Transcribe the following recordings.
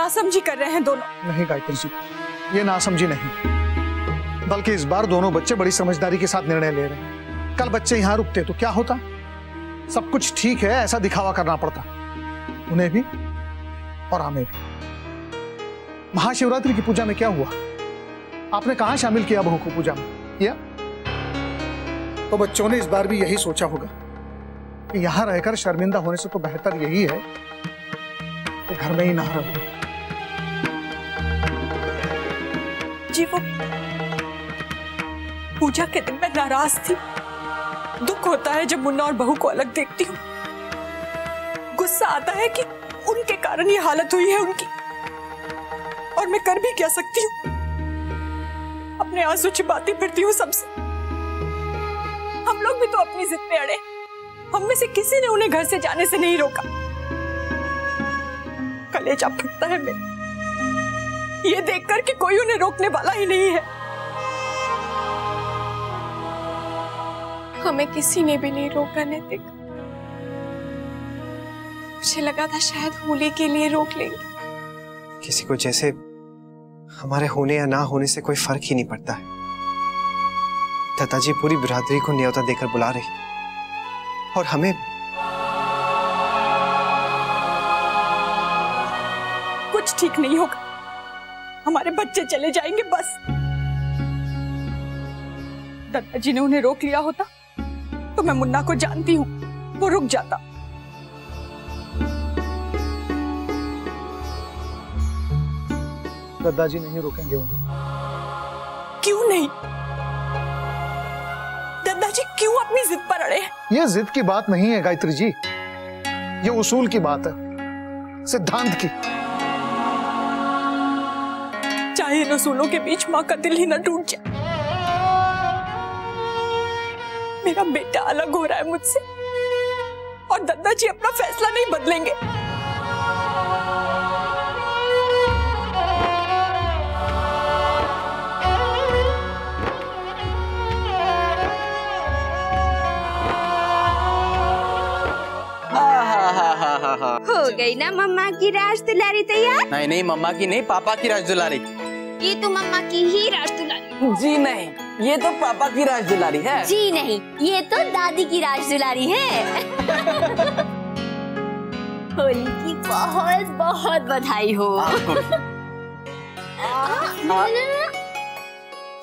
नासमझी कर रहे हैं दोनों। नहीं गायत्री जी, ये नासमझी नहीं, बल्कि इस बार दोनों बच्चे बड़ी समझदारी के साथ निर्णय ले रहे हैं। कल बच्चे यहाँ रुकते तो क्या होता? सब कुछ ठीक है ऐसा दिखावा करना पड़ता, उन्हें भी और हमें भी। महाशिवरात्रि की पूजा में क्या हुआ? आपने कहाँ शामिल किया बहू को पूजा में? किया? तो बच्चों ने इस बार भी यही सोचा होगा कि यहाँ रहकर शर्मिंदा होने से तो बेहतर यही है कि घर में ही ना रहो। जी वो पूजा के दिन मैं नाराज थी। दुख होता है जब मुन्ना और बहू को अलग देखती हूँ। गुस्सा आता है कि उनके कारण ये हालत हुई है उनकी, और मैं कर भी क्या सकती हूँ? अपने आंसू छिपाती फिरती हूँ सबसे। हम लोग भी तो अपनी जिद पे अड़े, हम में से किसी ने उन्हें घर से जाने से नहीं रोका। कलेजा फटता है मेरा ये देखकर कि कोई उन्हें रोकने वाला ही नहीं है। हमें किसी ने भी नहीं रोका नैतिक। मुझे लगा था शायद होली के लिए रोक लेंगे। किसी को जैसे हमारे होने या ना होने से कोई फर्क ही नहीं पड़ता है। दादाजी पूरी बिरादरी को न्योता देकर बुला रही, और हमें कुछ ठीक नहीं होगा। हमारे बच्चे चले जाएंगे बस। दादाजी ने उन्हें रोक लिया होता तो मैं मुन्ना को जानती हूँ, वो रुक जाता। दादाजी नहीं रोकेंगे उन्हें। क्यों नहीं? दादाजी क्यों अपनी जिद पर अड़े हैं? ये जिद की बात नहीं है गायत्री जी, ये उसूल की बात है, सिद्धांत की। चाहे इन उसूलों के बीच माँ का दिल ही न टूट जाए। मेरा बेटा अलग हो रहा है मुझसे, और दादाजी अपना फैसला नहीं बदलेंगे। हो गई ना मम्मा की राज दुलारी तैयार? नहीं नहीं, मम्मा की नहीं, पापा की राज दुलारी। ये तो मम्मा की ही राज दुलारी। जी नहीं, ये तो पापा की राज दुलारी है। जी नहीं, ये तो दादी की राज दुलारी है। होली की बहुत बहुत बधाई हो।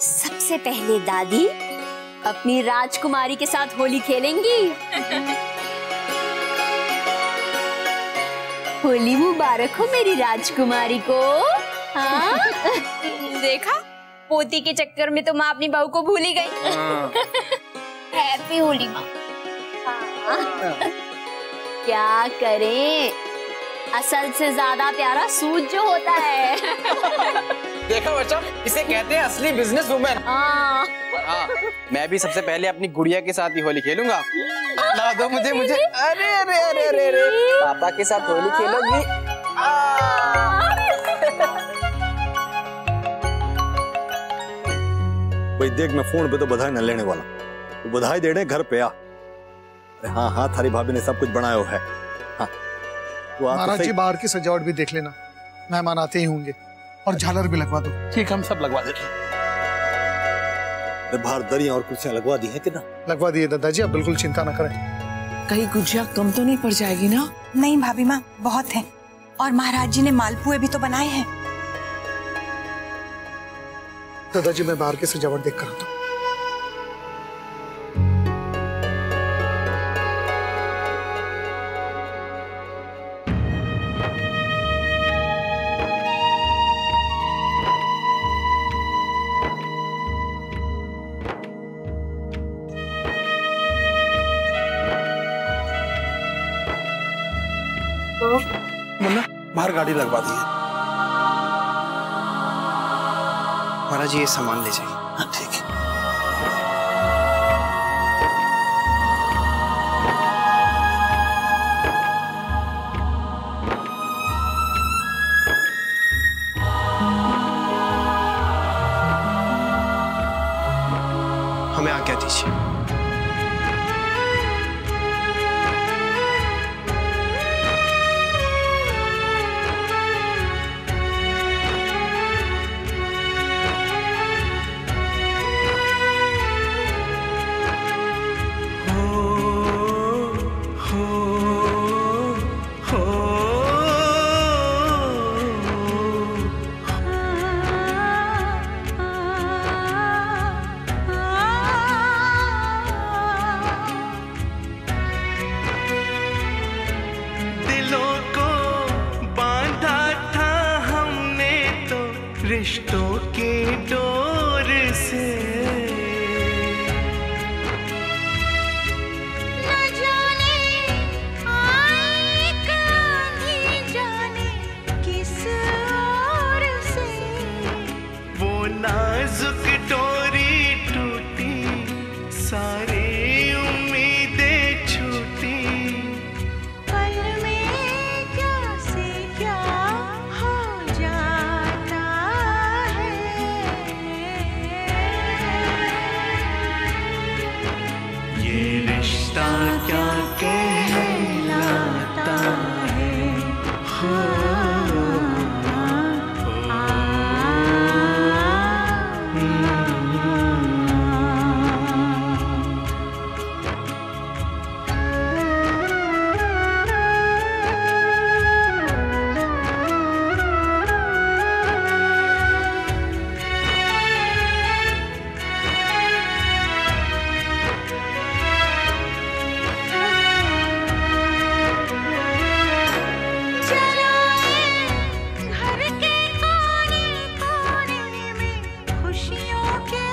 सबसे पहले दादी अपनी राजकुमारी के साथ होली खेलेंगी। होली मुबारक हो मेरी राजकुमारी को। हाँ? देखा, पोती के चक्कर में तो माँ अपनी बहू को भूल ही गई। हैप्पी होली माँ। क्या करें, असल से ज्यादा प्यारा सूट जो होता है। देखा बच्चा, इसे कहते हैं असली बिजनेस वुमेन। हाँ, मैं भी सबसे पहले अपनी गुड़िया के साथ ही होली खेलूंगा। ला दो मुझे मुझे। अरे अरे अरे अरे अरे, पापा के साथ होली खेलोगी? भाई देख, मैं फोन पे तो बधाई न लेने वाला, तो बधाई देने घर पे आ। अरे हाँ हाँ, थारी भाभी ने सब कुछ बनाया है। हाँ, तो महाराज जी बाहर की सजावट भी देख लेना, मेहमान आते ही होंगे, और झालर भी लगवा दो। ठीक, हम सब लगवा देते हैं। बाहर दरियां और कुर्सियां लगवा दी हैं कि ना? लगवा दिए दादाजी, आप बिल्कुल चिंता न करें। कहीं गुजिया कम तो नहीं पड़ जाएगी ना? नहीं भाभी माँ, बहुत है, और महाराज जी ने मालपुए भी तो बनाए हैं। दादाजी मैं बाहर की सजावट देख कर आता हूँ। मुन्ना, बाहर गाड़ी लगवा दी है। महाराज जी ये सामान ले जाइए। हाँ ठीक है। हमें आज्ञा दीजिए। रिश्तों के डोर से न जाने आए कभी जाने किस ओर से वो नाजुक डोरी टूटी, सारी उम्मीदें छूटी। पल में क्या से क्या हो जाता है। ये रिश्ता क्या कहलाता है। घर के कोने कोने में खुशियों के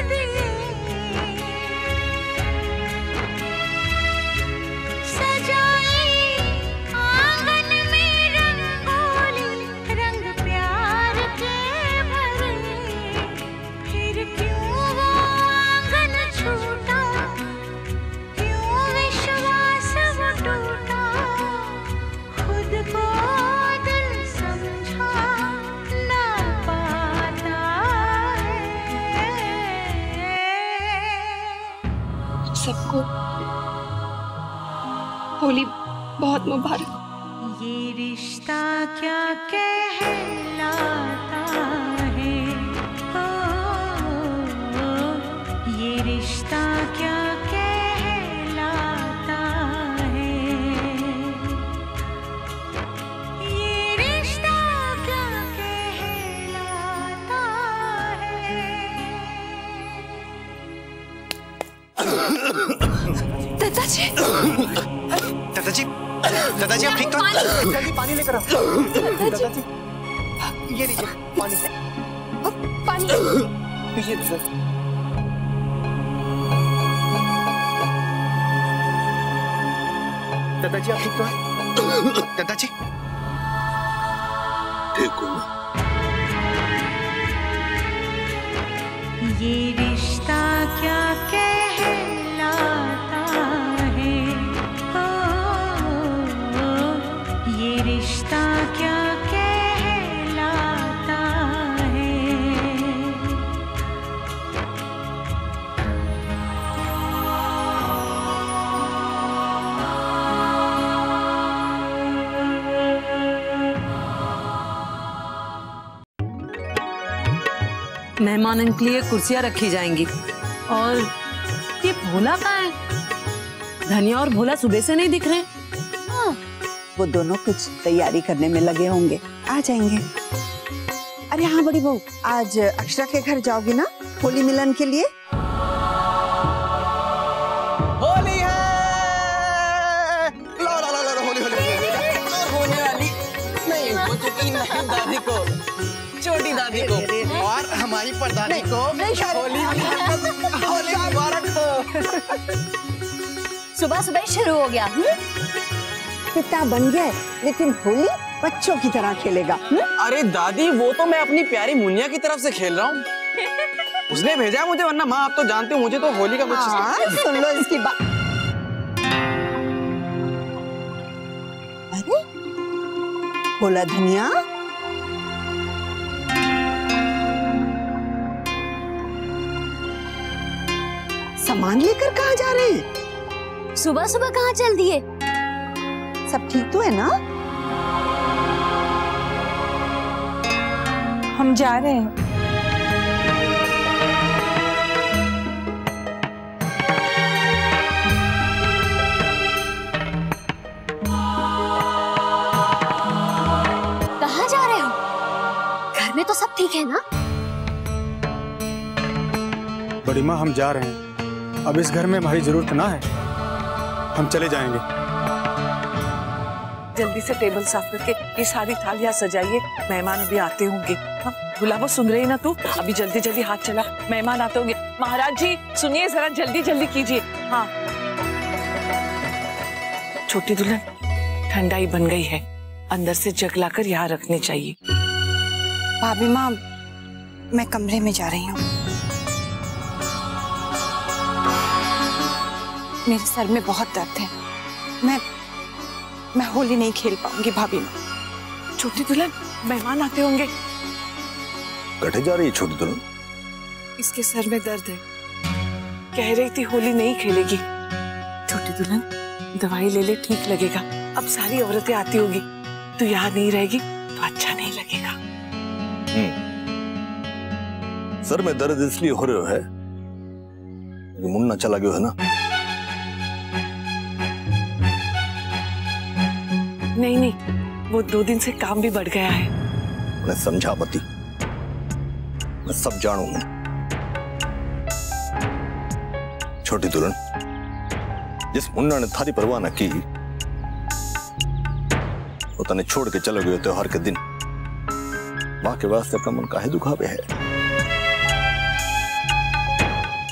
दिए सजाए आंगन में रंगोली, रंग प्यार के भरे। फिर क्यों वो आंगन छूटा, क्यों विश्वास वो टूटा। खुद को दिल समझा ना पाता है। सबको होली बहुत मुबारक। ये रिश्ता क्या कहलाता है। ओ, ये रिश्ता क्या कहलाता है। ये रिश्ता क्या कहलाता है। दादाजी, दादाजी आप ठीक तो हैं? जल्दी पानी लेकर आओ। दादाजी, ये लीजिए पानी। पानी। पीजिए सर। दादाजी आप ठीक तो हैं? दादाजी ठीक हूँ मैं। ये रिश्ता क्या कहलाता है। ओ, ये रिश्ता क्या कहलाता है। मेहमानों के लिए कुर्सियां रखी जाएंगी। और ये भोला कहाँ है? धनिया और भोला सुबह से नहीं दिख रहे। हाँ, वो दोनों कुछ तैयारी करने में लगे होंगे, आ जाएंगे। अरे हाँ बड़ी बहू, आज अक्षरा के घर जाओगी ना होली मिलन के लिए? होली है। लो लो लो लो होली होली होने वाली नहीं हो चुकी नहीं दादी को, छोटी दादी को और हमारी परदादी को होली होली मुबारक हो। सुबह सुबह ही शुरू हो गया। पिता बन गए, लेकिन होली बच्चों की तरह खेलेगा। अरे दादी वो तो मैं अपनी प्यारी मुनिया की तरफ से खेल रहा हूँ। उसने भेजा है मुझे, वरना माँ आप तो जानते हो मुझे तो होली का कुछ। सुन लो इसकी बात। अरे भोला धनिया, सामान लेकर कहाँ जा रहे हैं? सुबह सुबह कहाँ चल दिए? सब ठीक तो है ना? हम जा रहे हैं। कहाँ जा रहे हो? घर में तो सब ठीक है ना? बड़ी माँ हम जा रहे हैं, अब इस घर में हमारी जरूरत ना है, हम चले जाएंगे। जल्दी से टेबल साफ करके ये सारी थालियां सजाइए, मेहमान अभी आते होंगे। हाँ, गुलाबो सुन रही ना तू? अभी जल्दी जल्दी हाथ चला, मेहमान आते होंगे। महाराज जी सुनिए, जरा जल्दी जल्दी कीजिए। हाँ छोटी दुल्हन, ठंडाई बन गई है, अंदर से जग लाकर यहाँ रखनी चाहिए। भाभी माँ, मैं कमरे में जा रही हूँ। मेरे सर में बहुत दर्द है, मैं होली नहीं खेल पाऊंगी भाभी माँ। छोटी दुल्हन, मेहमान आते होंगे। कटे जा रही है छोटी दुल्हन? इसके सर में दर्द है, कह रही थी होली नहीं खेलेगी। छोटी दुल्हन, दवाई ले ले, ठीक लगेगा। अब सारी औरतें आती होगी, तू यहाँ नहीं रहेगी तो अच्छा नहीं लगेगा। सर में दर्द इसलिए हो रहा है, मुन्ना चला गया है ना? नहीं नहीं, वो 2 दिन से काम भी बढ़ गया है। मैं समझा मती, मैं सब जानू हूं। छोटी दुल्हन, जिस मुन्ना ने थारी परवाह न की, वो तने छोड़ के चले गए त्योहार के दिन। मां के वास्ते अपना मन काहे दुखावे है?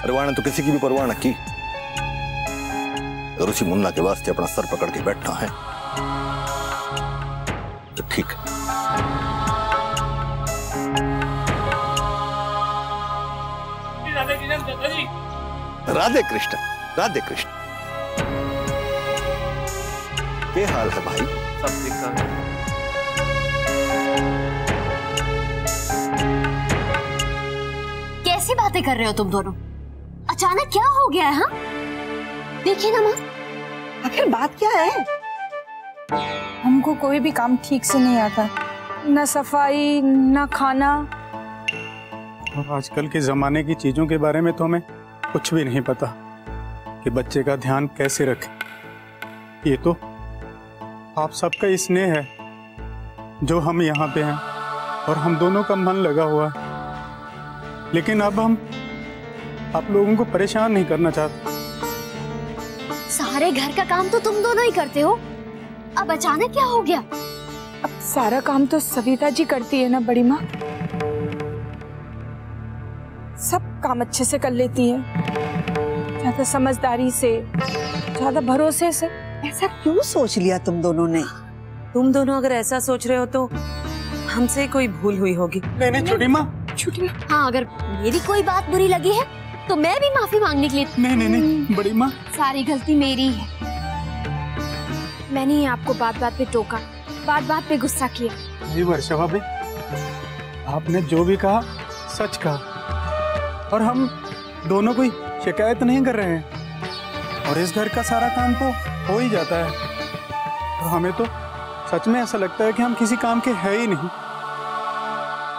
अरे वाने तो किसी की भी परवाह न की, और उसी मुन्ना के वास्ते अपना सर पकड़ के बैठना है तो ठीक है। राधे कृष्ण, राधे कृष्ण। क्या हाल है भाई? सब ठीक ठाक है। कैसी बातें कर रहे हो तुम दोनों? अचानक क्या हो गया है? हाँ, देखिए ना माँ, आखिर बात क्या है? हमको कोई भी काम ठीक से नहीं आता, न सफाई न खाना। आजकल के जमाने की चीजों के बारे में तो हमें कुछ भी नहीं पता कि बच्चे का ध्यान कैसे रखें। ये तो आप सबका ही स्नेह है जो हम यहाँ पे हैं, और हम दोनों का मन लगा हुआ है। लेकिन अब हम आप लोगों को परेशान नहीं करना चाहते। सारे घर का काम तो तुम दोनों ही करते हो, अब अचानक क्या हो गया? अब सारा काम तो सविता जी करती है ना बड़ी माँ, सब काम अच्छे से कर लेती है, ज्यादा समझदारी से, ज्यादा भरोसे से। ऐसा क्यों सोच लिया तुम दोनों ने? तुम दोनों अगर ऐसा सोच रहे हो तो हमसे कोई भूल हुई होगी। नहीं नहीं छोटी माँ, छोटी माँ। हाँ, अगर मेरी कोई बात बुरी लगी है तो मैं भी माफी मांगने के लिए। नहीं नहीं नहीं बड़ी माँ, सारी गलती मेरी है। मैंने ही आपको बात बात पे टोका, बात बात पे गुस्सा किया। जी वर्षा भाभी, आपने जो भी कहा सच कहा, और हम दोनों कोई शिकायत नहीं कर रहे हैं, और इस घर का सारा काम तो हो ही जाता है, और हमें तो सच में ऐसा लगता है कि हम किसी काम के है ही नहीं।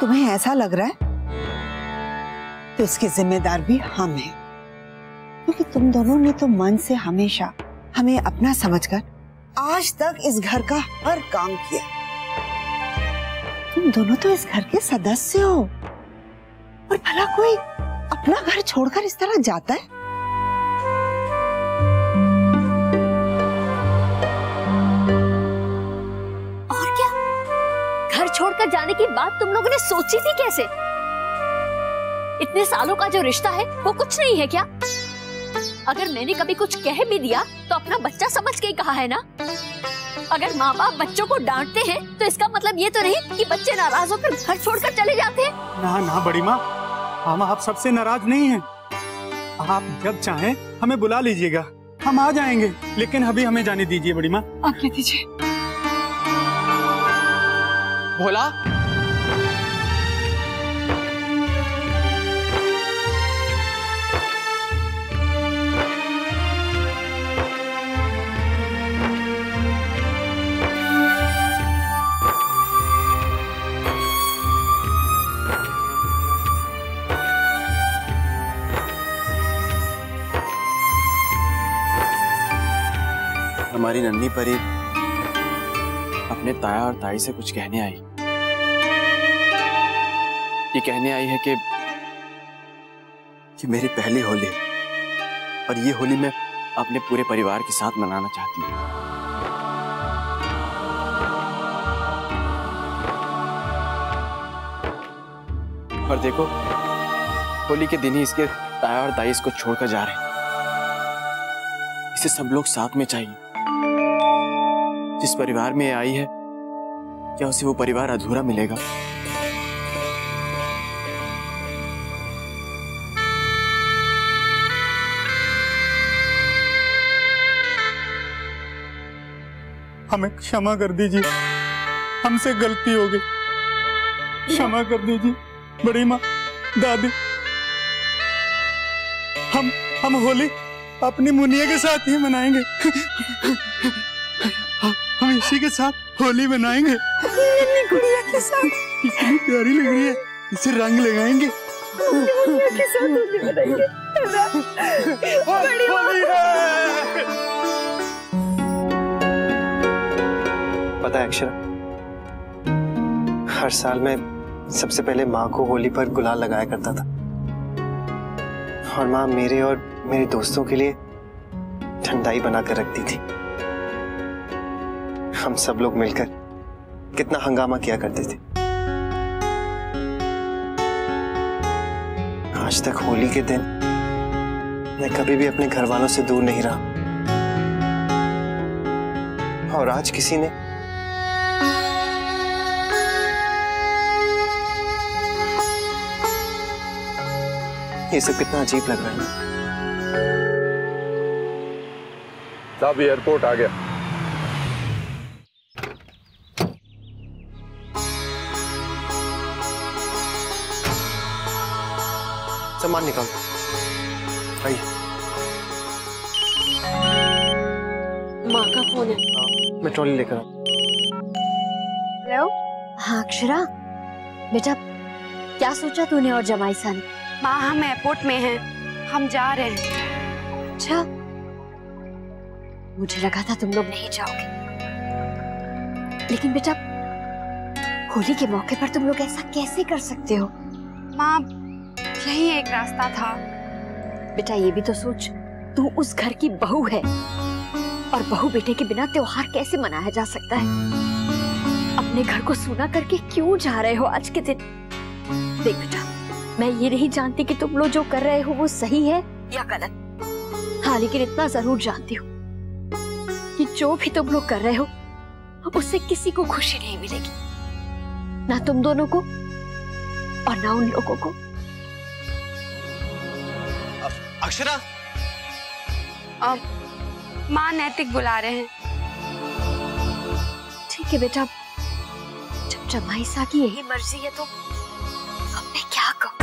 तुम्हें ऐसा लग रहा है तो इसकी जिम्मेदार भी हम हैं, क्योंकि तुम दोनों ने तो मन से हमेशा हमें अपना समझकर आज तक इस घर का हर काम किया। तुम दोनों तो इस घर के सदस्य हो, और भला कोई अपना घर छोड़कर इस तरह जाता है? और क्या, घर छोड़कर जाने की बात तुम लोगों ने सोची थी कैसे? इतने सालों का जो रिश्ता है वो कुछ नहीं है क्या? अगर मैंने कभी कुछ कह भी दिया तो अपना बच्चा समझ के ही कहा है ना। अगर माँ बाप बच्चों को डांटते हैं तो इसका मतलब ये तो नहीं कि बच्चे नाराज होकर घर छोड़कर चले जाते हैं। ना ना बड़ी माँ, हम आप सबसे नाराज नहीं हैं। आप जब चाहें हमें बुला लीजिएगा, हम आ जाएंगे, लेकिन अभी हमें जाने दीजिए बड़ी माँ। आज्ञा दीजिए। भोला, हमारी नन्ही परी अपने ताया और ताई से कुछ कहने आई। ये कहने आई है कि मेरी पहली होली है, और ये होली मैं अपने पूरे परिवार के साथ मनाना चाहती हूँ। और देखो, होली के दिन ही इसके ताया और दाई इसको छोड़कर जा रहे हैं। इसे सब लोग साथ में चाहिए। जिस परिवार में ये आई है, क्या उसे वो परिवार अधूरा मिलेगा? हमें क्षमा कर दीजिए, हमसे गलती हो गई, क्षमा कर दीजिए बड़ी माँ, दादी। हम होली अपनी मुनिया के साथ ही मनाएंगे। हम इसी के साथ होली मनाएंगे। गुड़िया के साथ कितनी प्यारी लग रही है, इसे रंग लगाएंगे। गुड़िया के साथ होली मनाएंगे। पता है अक्षरा, हर साल मैं सबसे पहले माँ को होली पर गुलाल लगाया करता था, और माँ मेरे और मेरे दोस्तों के लिए ठंडाई बनाकर रखती थी। हम सब लोग मिलकर कितना हंगामा किया करते थे। आज तक होली के दिन मैं कभी भी अपने घर वालों से दूर नहीं रहा, और आज किसी ने ये सब कितना अजीब लग रहा है। साहब एयरपोर्ट आ गया। सामान निकाल, आइए। माँ का फोन है। मैं ट्रॉली लेकर आऊं। हेलो। हाँ अक्षरा, बेटा क्या सोचा तूने और जमाई सा ने? माँ हम एयरपोर्ट में हैं, हम जा रहे हैं। अच्छा, मुझे लगा था तुम लोग नहीं जाओगे, लेकिन बेटा होली के मौके पर तुम लोग ऐसा कैसे कर सकते हो? माँ यही एक रास्ता था। बेटा ये भी तो सोच, तू उस घर की बहू है, और बहू बेटे के बिना त्योहार कैसे मनाया जा सकता है? अपने घर को सूना करके क्यों जा रहे हो आज के दिन? देख बेटा, मैं ये नहीं जानती कि तुम लोग जो कर रहे हो वो सही है या गलत। हाँ, लेकिन इतना जरूर जानती हूँ कि जो भी तुम लोग कर रहे हो उससे किसी को खुशी नहीं मिलेगी, ना तुम दोनों को और ना उन लोगों को। अक्षरा, माँ नैतिक बुला रहे हैं। ठीक है बेटा, जब जमाई सा की यही मर्जी है तो अब मैं क्या कहूँ?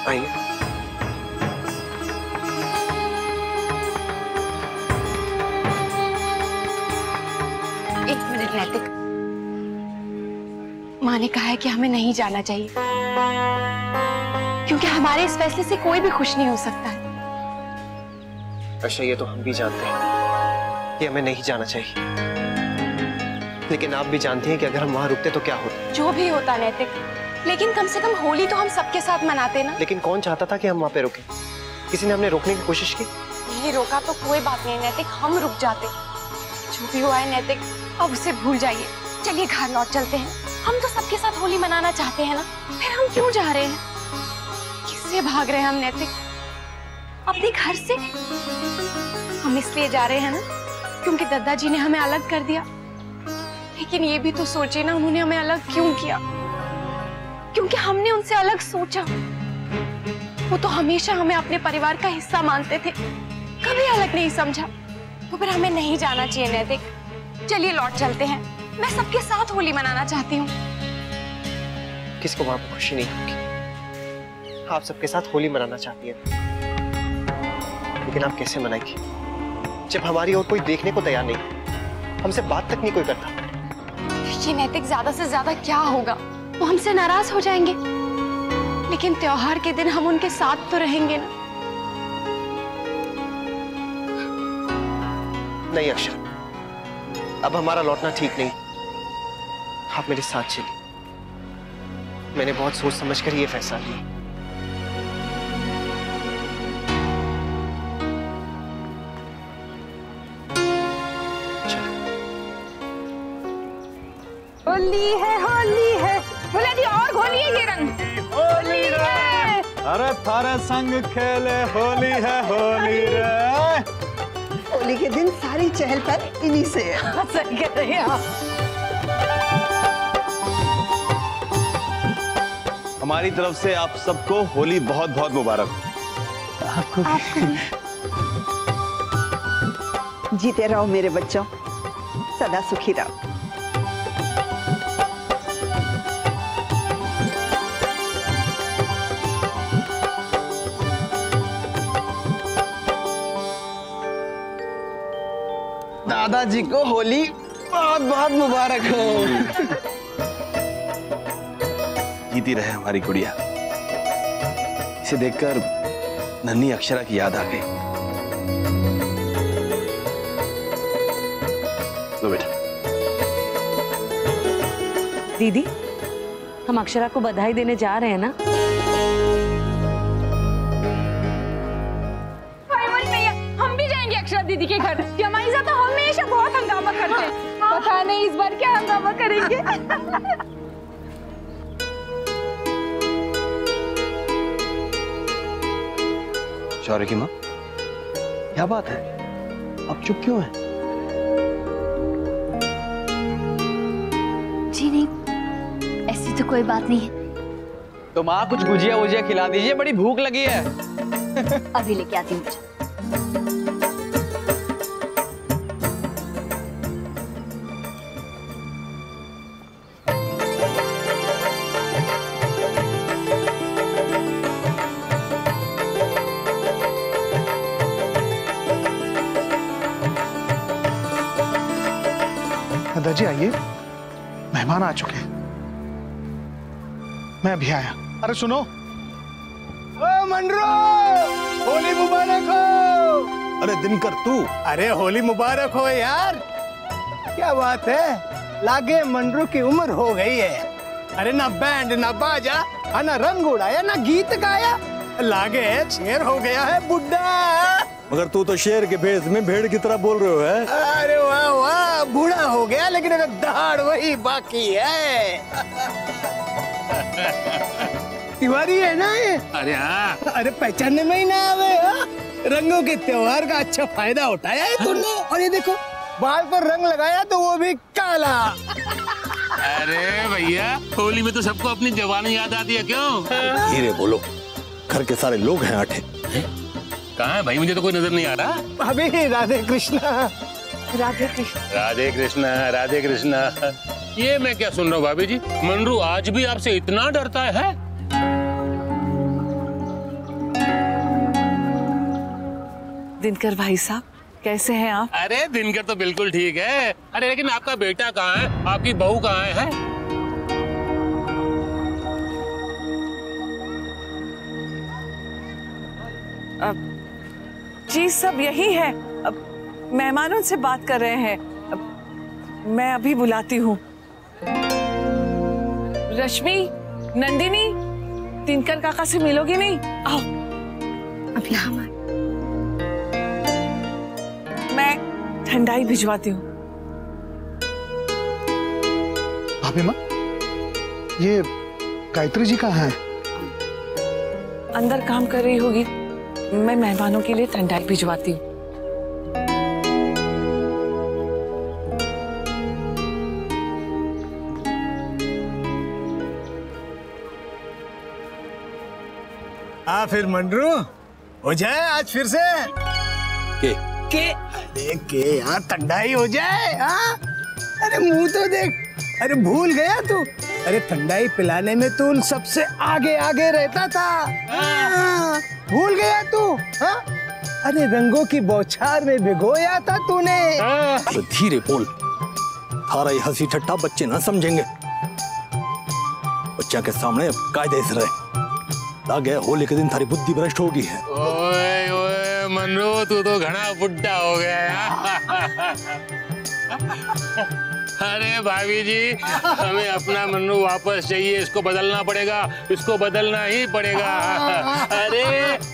आइए। एक मिनट नैतिक, माँ ने कहा है कि हमें नहीं जाना चाहिए, क्योंकि हमारे इस फैसले से कोई भी खुश नहीं हो सकता है। अच्छा, ये तो हम भी जानते हैं कि हमें नहीं जाना चाहिए, लेकिन आप भी जानती हैं कि अगर हम वहां रुकते तो क्या होता। जो भी होता नैतिक, लेकिन कम से कम होली तो हम सबके साथ मनाते ना। लेकिन कौन चाहता था कि हम वहां पे रुकें? किसी ने हमें रोकने की कोशिश की? नहीं रोका तो कोई बात नहीं नैतिक, हम रुक जाते। जो भी हुआ है नैतिक, अब उसे भूल जाइए। चलिए घर लौट चलते हैं, हम तो सबके साथ होली मनाना चाहते हैं ना, फिर हम क्यों जा रहे हैं? किससे भाग रहे हैं हम नैतिक? अपने घर से। हम इसलिए जा रहे हैं ना क्योंकि दादाजी ने हमें अलग कर दिया, लेकिन ये भी तो सोचिए ना, उन्होंने हमें अलग क्यों किया? क्योंकि हमने उनसे अलग सोचा। वो तो हमेशा हमें अपने परिवार का हिस्सा मानते थे, कभी अलग नहीं समझा। तो फिर हमें नहीं जाना चाहिए नैतिक। चलिए लौट चलते हैं, मैं सबके साथ होली मनाना चाहती हूँ। किसको वहां पर खुशी नहीं होगी? आप सबके साथ होली मनाना चाहती हैं, लेकिन आप कैसे मनाएंगी जब हमारी और कोई देखने को तैयार नहीं, हमसे बात तक नहीं कोई करता? ये नैतिक, ज्यादा से ज्यादा क्या होगा? वो हमसे नाराज हो जाएंगे, लेकिन त्योहार के दिन हम उनके साथ तो रहेंगे ना। नहीं अक्षर, अब हमारा लौटना ठीक नहीं। आप मेरे साथ चलिए। मैंने बहुत सोच समझ कर ये फैसला लिया। होली है भोला जी, और घोलिए ये रंग। होली है, अरे थारे संग खेले होली है होली रे। होली के दिन सारी चहल पहल इन्हीं से है। सही कह रहे हैं आप। हमारी तरफ से आप सबको होली बहुत बहुत मुबारक। आपको जीते रहो मेरे बच्चों, सदा सुखी रहो। दादाजी को होली बहुत बहुत मुबारक हो। जीती रहे हमारी गुड़िया। इसे देखकर नन्ही अक्षरा की याद आ गई। लो बेटा। दीदी, हम अक्षरा को बधाई देने जा रहे हैं ना? हम भी जाएंगे अक्षरा दीदी के घर। हमारी साथ तो हमेशा बहुत हंगामा करते हैं। पता नहीं इस बार क्या हंगामा करेंगे। शौर्य की माँ, क्या बात है? आप चुप क्यों हैं? जी नहीं, ऐसी तो कोई बात नहीं है। तो माँ कुछ गुजिया वुजिया खिला दीजिए, बड़ी भूख लगी है। अभी लेके आती हूँ। दादाजी आइए, मेहमान आ चुके हैं। मैं अभी आया। अरे सुनो, मंडरो, होली मुबारक हो। अरे दिनकर तू। अरे होली मुबारक हो यार। क्या बात है, लागे मंडरो की उम्र हो गई है। अरे ना बैंड ना बाजा, ना रंग उड़ाया ना गीत गाया, लागे शेर हो गया है बुड्ढा। मगर तू तो शेर के भेष में भेड़ की तरह बोल रहे हो है? अरे वाह वाह, बूढ़ा हो गया लेकिन अगर दहाड़ वही बाकी है। तिवारी है ना ये? अरे हाँ। अरे पहचानने में ही ना आवे। रंगों के त्योहार का अच्छा फायदा उठाया है तूने। और ये देखो, बाल पर रंग लगाया तो वो भी काला। अरे भैया, होली में तो सबको अपनी जवानी याद आती है क्यों? धीरे बोलो, घर के सारे लोग हैं आठे। कहाँ है भाई? मुझे तो कोई नजर नहीं आ रहा। अभी राधे कृष्णा, राधे कृष्णा, राधे कृष्णा, राधे कृष्णा। ये मैं क्या सुन रहा हूँ भाभी जी? मंडरू आज भी आपसे इतना डरता है? दिनकर भाई साहब, कैसे हैं आप? अरे दिनकर तो बिल्कुल ठीक है। अरे लेकिन आपका बेटा कहाँ है? आपकी बहू कहाँ है? जी सब यही है, मेहमानों से बात कर रहे हैं। मैं अभी बुलाती हूँ। रश्मि, नंदिनी, दिनकर काका से मिलोगी नहीं? आओ। अब यहाँ मैं ठंडाई भिजवाती हूँ। भाभी माँ, ये गायत्री जी कहाँ है? अंदर काम कर रही होगी। मैं मेहमानों के लिए ठंडाई भिजवाती हूँ। फिर मंडरू हो जाए आज फिर से के अरे यार ठंडाई हो जाए। अरे मुंह तो देख, अरे भूल गया तू? अरे ठंडाई पिलाने में तू उन सबसे आगे आगे रहता था। भूल गया तू? अरे रंगों की बौछार में भिगोया था तूने। तो धीरे बोल, थारा ये हंसी ठट्ठा बच्चे ना समझेंगे। बच्चा के सामने कायदे से रहे, लागे होली के दिन थारी बुद्धि भ्रष्ट होगी है। ओए ओए मनु तू तो घना बुढ़ा हो गया। अरे भाभी जी, हमें अपना मन्नू वापस चाहिए, इसको बदलना पड़ेगा, इसको बदलना ही पड़ेगा। अरे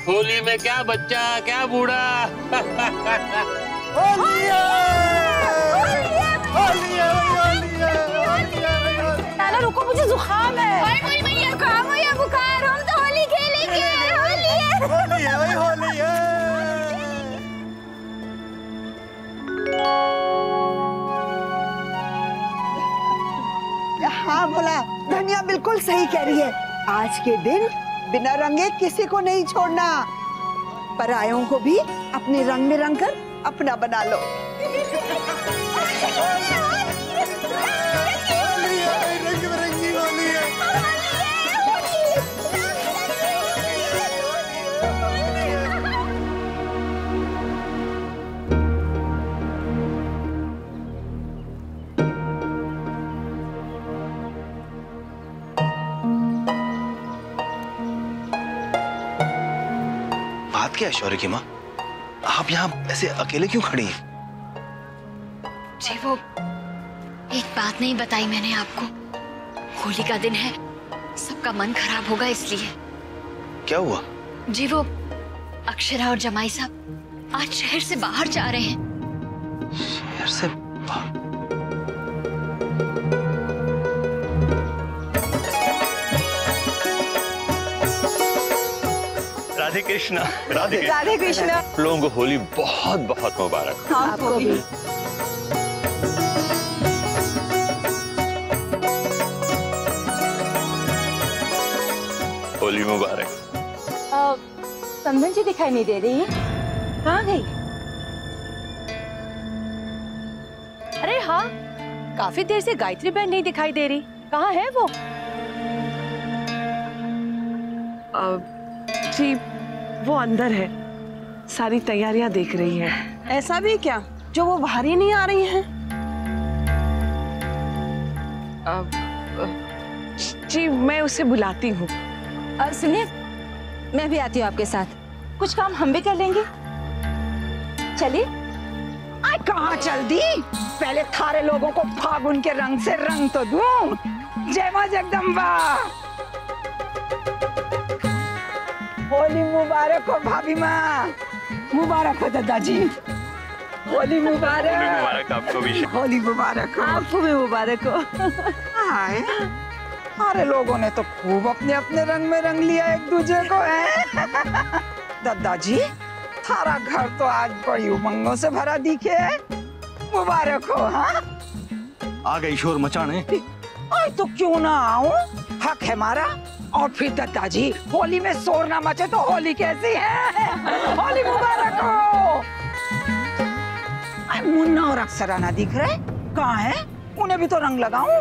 होली में क्या बच्चा क्या बूढ़ा। नाना रुको, मुझे जुकाम है। जुकाम हो या बुखार, हम तो होली खेलेंगे। होली है, होली है। हाँ भोला, धनिया बिल्कुल सही कह रही है। आज के दिन बिना रंगे किसी को नहीं छोड़ना। परायों को भी अपने रंग में रंग कर अपना बना लो। बात क्या है शौर्य की माँ? आप यहाँ ऐसे अकेले क्यों खड़ी हैं? जी वो एक बात नहीं बताई मैंने आपको। होली का दिन है, सबका मन खराब होगा इसलिए। क्या हुआ? जी वो अक्षरा और जमाई साहब आज शहर से बाहर जा रहे हैं। शहर से बाहर? राधे कृष्णा। राधे कृष्णा। आप लोगों को होली बहुत बहुत मुबारक। आपको भी। होली मुबारक। संदन जी दिखाई नहीं दे रही है, कहाँ गई? अरे हाँ, काफी देर से गायत्री बहन नहीं दिखाई दे रही, कहाँ है वो? जी वो अंदर है, सारी तैयारियां देख रही है। ऐसा भी क्या जो वो बाहर ही नहीं आ रही हैं? जी मैं उसे बुलाती हूँ। और सुनिए, मैं भी आती हूँ आपके साथ, कुछ काम हम भी कर लेंगे। चलिए। कहाँ चल दी? पहले थारे लोगों को फागुन के रंग से रंग तो दूं। जय मां जगदम्बा। होली मुबारक हो भाभी माँ। मुबारक हो दादाजी। होली मुबारक। होली मुबारक आपको भी। होली मुबारक हो। आपको भी मुबारक हो। हाय, हमारे लोगों ने तो खूब अपने अपने रंग में रंग लिया एक दूसरे को है। दादाजी, थारा घर तो आज बड़ी उमंगों से भरा दिखे। मुबारक हो। हाँ, आ गई शोर मचाने। आज तो क्यों ना आऊं, हक है हमारा। और फिर दादाजी, होली में शोर ना मचे तो होली कैसी है? होली मुबारक हो। मुन्ना और अक्षरा ना दिख रहे, कहाँ है? उन्हें भी तो रंग लगाऊं।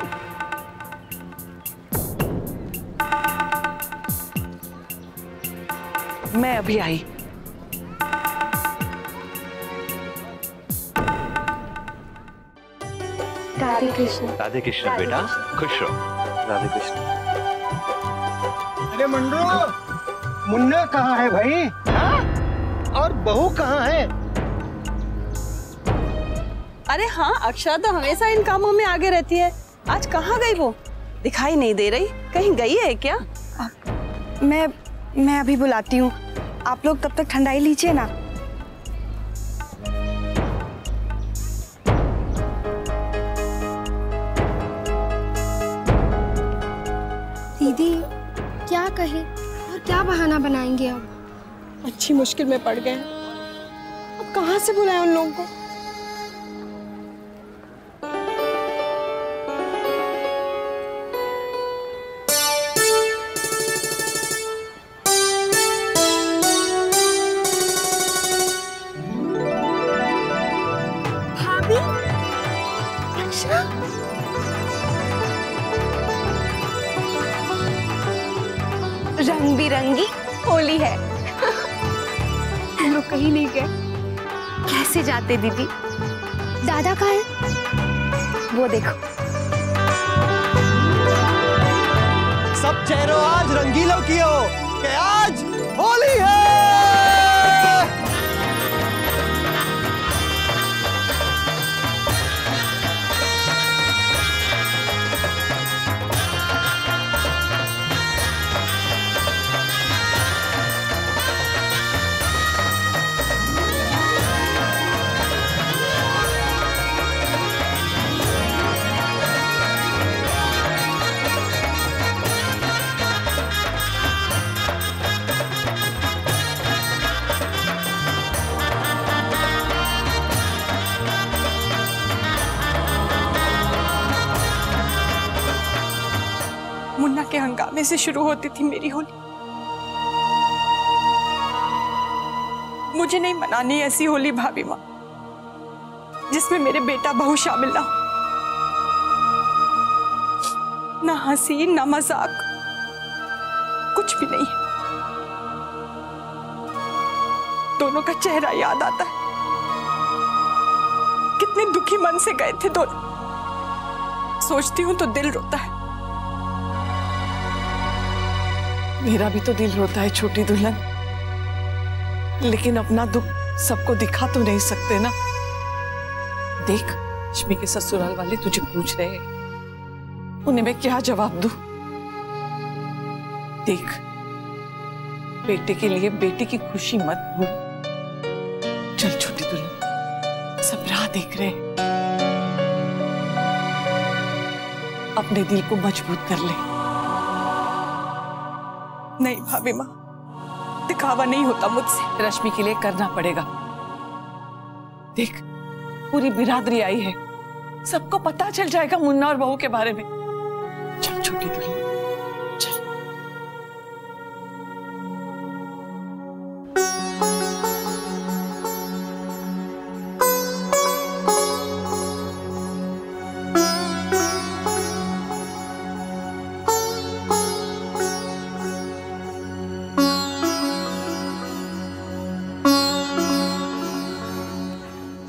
मैं अभी आई। राधे कृष्ण। राधे कृष्ण बेटा, खुश रहो। राधे कृष्ण। अरे मुन्नू, मुन्ना कहाँ है भाई? हाँ? और बहू कहाँ है? अरे हाँ, अक्षरा तो हमेशा इन कामों में आगे रहती है। आज कहाँ गई वो? दिखाई नहीं दे रही, कहीं गई है क्या? मैं अभी बुलाती हूँ, आप लोग तब तक ठंडाई लीजिए ना। दीदी क्या कहे और क्या बहाना बनाएंगे अब? अच्छी मुश्किल में पड़ गए, अब कहाँ से बुलाएं उन लोगों को? रंग बिरंगी होली है। हम लोग कहीं नहीं गए। कैसे जाते दीदी? दादा कहाँ है? वो देखो। सब चेहरों आज रंगीलों की हो कि आज होली है। आने से शुरू होती थी मेरी होली। मुझे नहीं मनानी ऐसी होली भाभी माँ जिसमें मेरे बेटा बहू शामिल ना हो। ना हंसी ना मजाक, कुछ भी नहीं है। दोनों का चेहरा याद आता है, कितने दुखी मन से गए थे दोनों। सोचती हूं तो दिल रोता है। मेरा भी तो दिल रोता है छोटी दुल्हन, लेकिन अपना दुख सबको दिखा तो नहीं सकते ना। देख, रश्मि के ससुराल वाले तुझे पूछ रहे हैं, उन्हें मैं क्या जवाब दूं? देख, बेटे के लिए बेटी की खुशी मत भूल। चल छोटी दुल्हन, सब राह देख रहे हैं, अपने दिल को मजबूत कर ले। नहीं भाभी माँ, दिखावा नहीं होता मुझसे। रश्मि के लिए करना पड़ेगा। देख, पूरी बिरादरी आई है, सबको पता चल जाएगा मुन्ना और बहू के बारे में। चल छोटी दुल्हन, चल।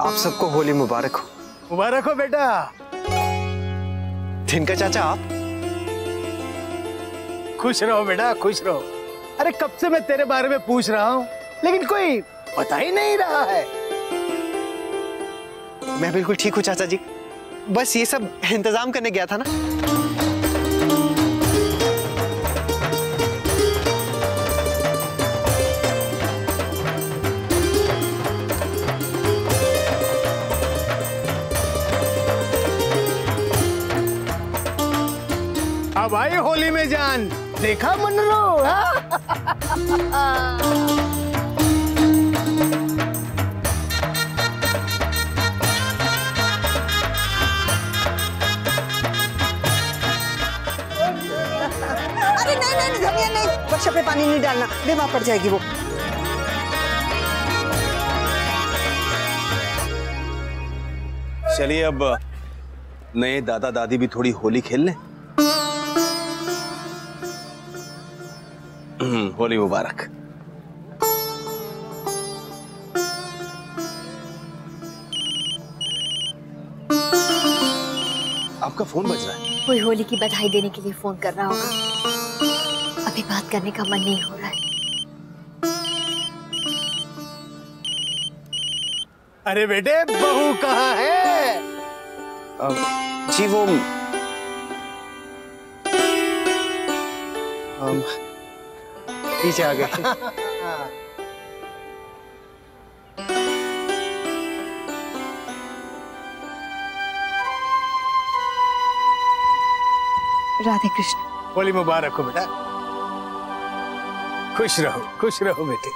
आप सबको होली मुबारक हो। मुबारक हो बेटा। दिनकर चाचा, आप खुश रहो बेटा, खुश रहो। अरे कब से मैं तेरे बारे में पूछ रहा हूँ, लेकिन कोई बता ही नहीं रहा है। मैं बिल्कुल ठीक हूँ चाचा जी, बस ये सब इंतजाम करने गया था ना। अब आई होली में जान, देखा मुन्नो? अरे नहीं नहीं धनिया नहीं, वर्षा पे पानी नहीं डालना, बीमार पड़ जाएगी वो। चलिए अब नए दादा दादी भी थोड़ी होली खेल लें। होली मुबारक। आपका फोन बज रहा है। कोई होली की बधाई देने के लिए फोन कर रहा होगा। अभी बात करने का मन नहीं हो रहा है। अरे बेटे, बहू कहाँ है? जी वो पीछे आ गए। राधे कृष्ण। होली मुबारक हो बेटा। खुश रहो बेटे।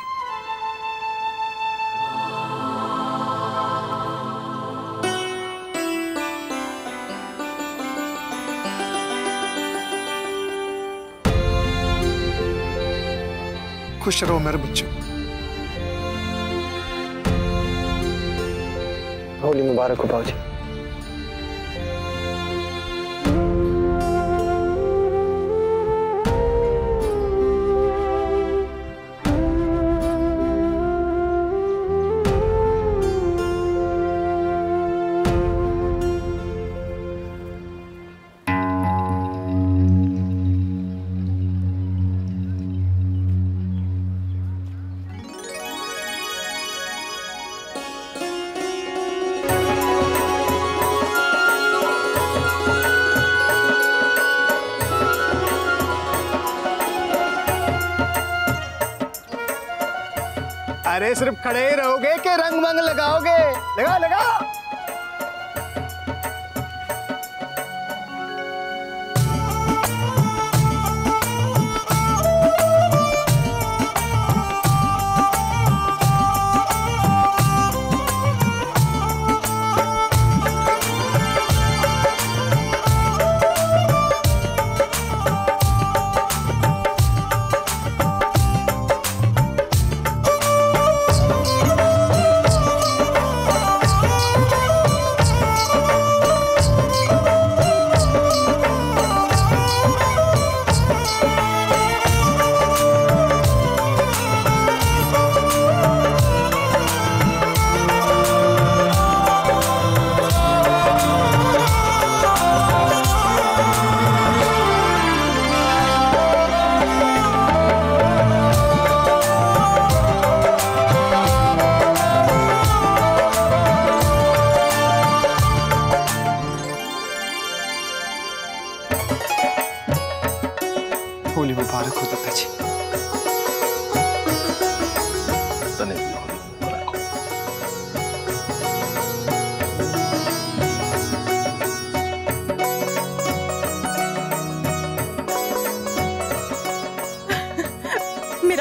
खुश रहो मेरे बच्चों। होली मुबारक हो बाबूजी। अरे सिर्फ खड़े ही रहोगे कि रंग मंग लगाओगे? लगा लगा।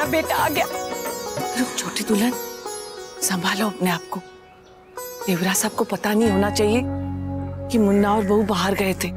बेटा आ गया। रुक छोटी दुल्हन, संभालो अपने आप को। देवरा साहब को पता नहीं होना चाहिए कि मुन्ना और बहू बाहर गए थे।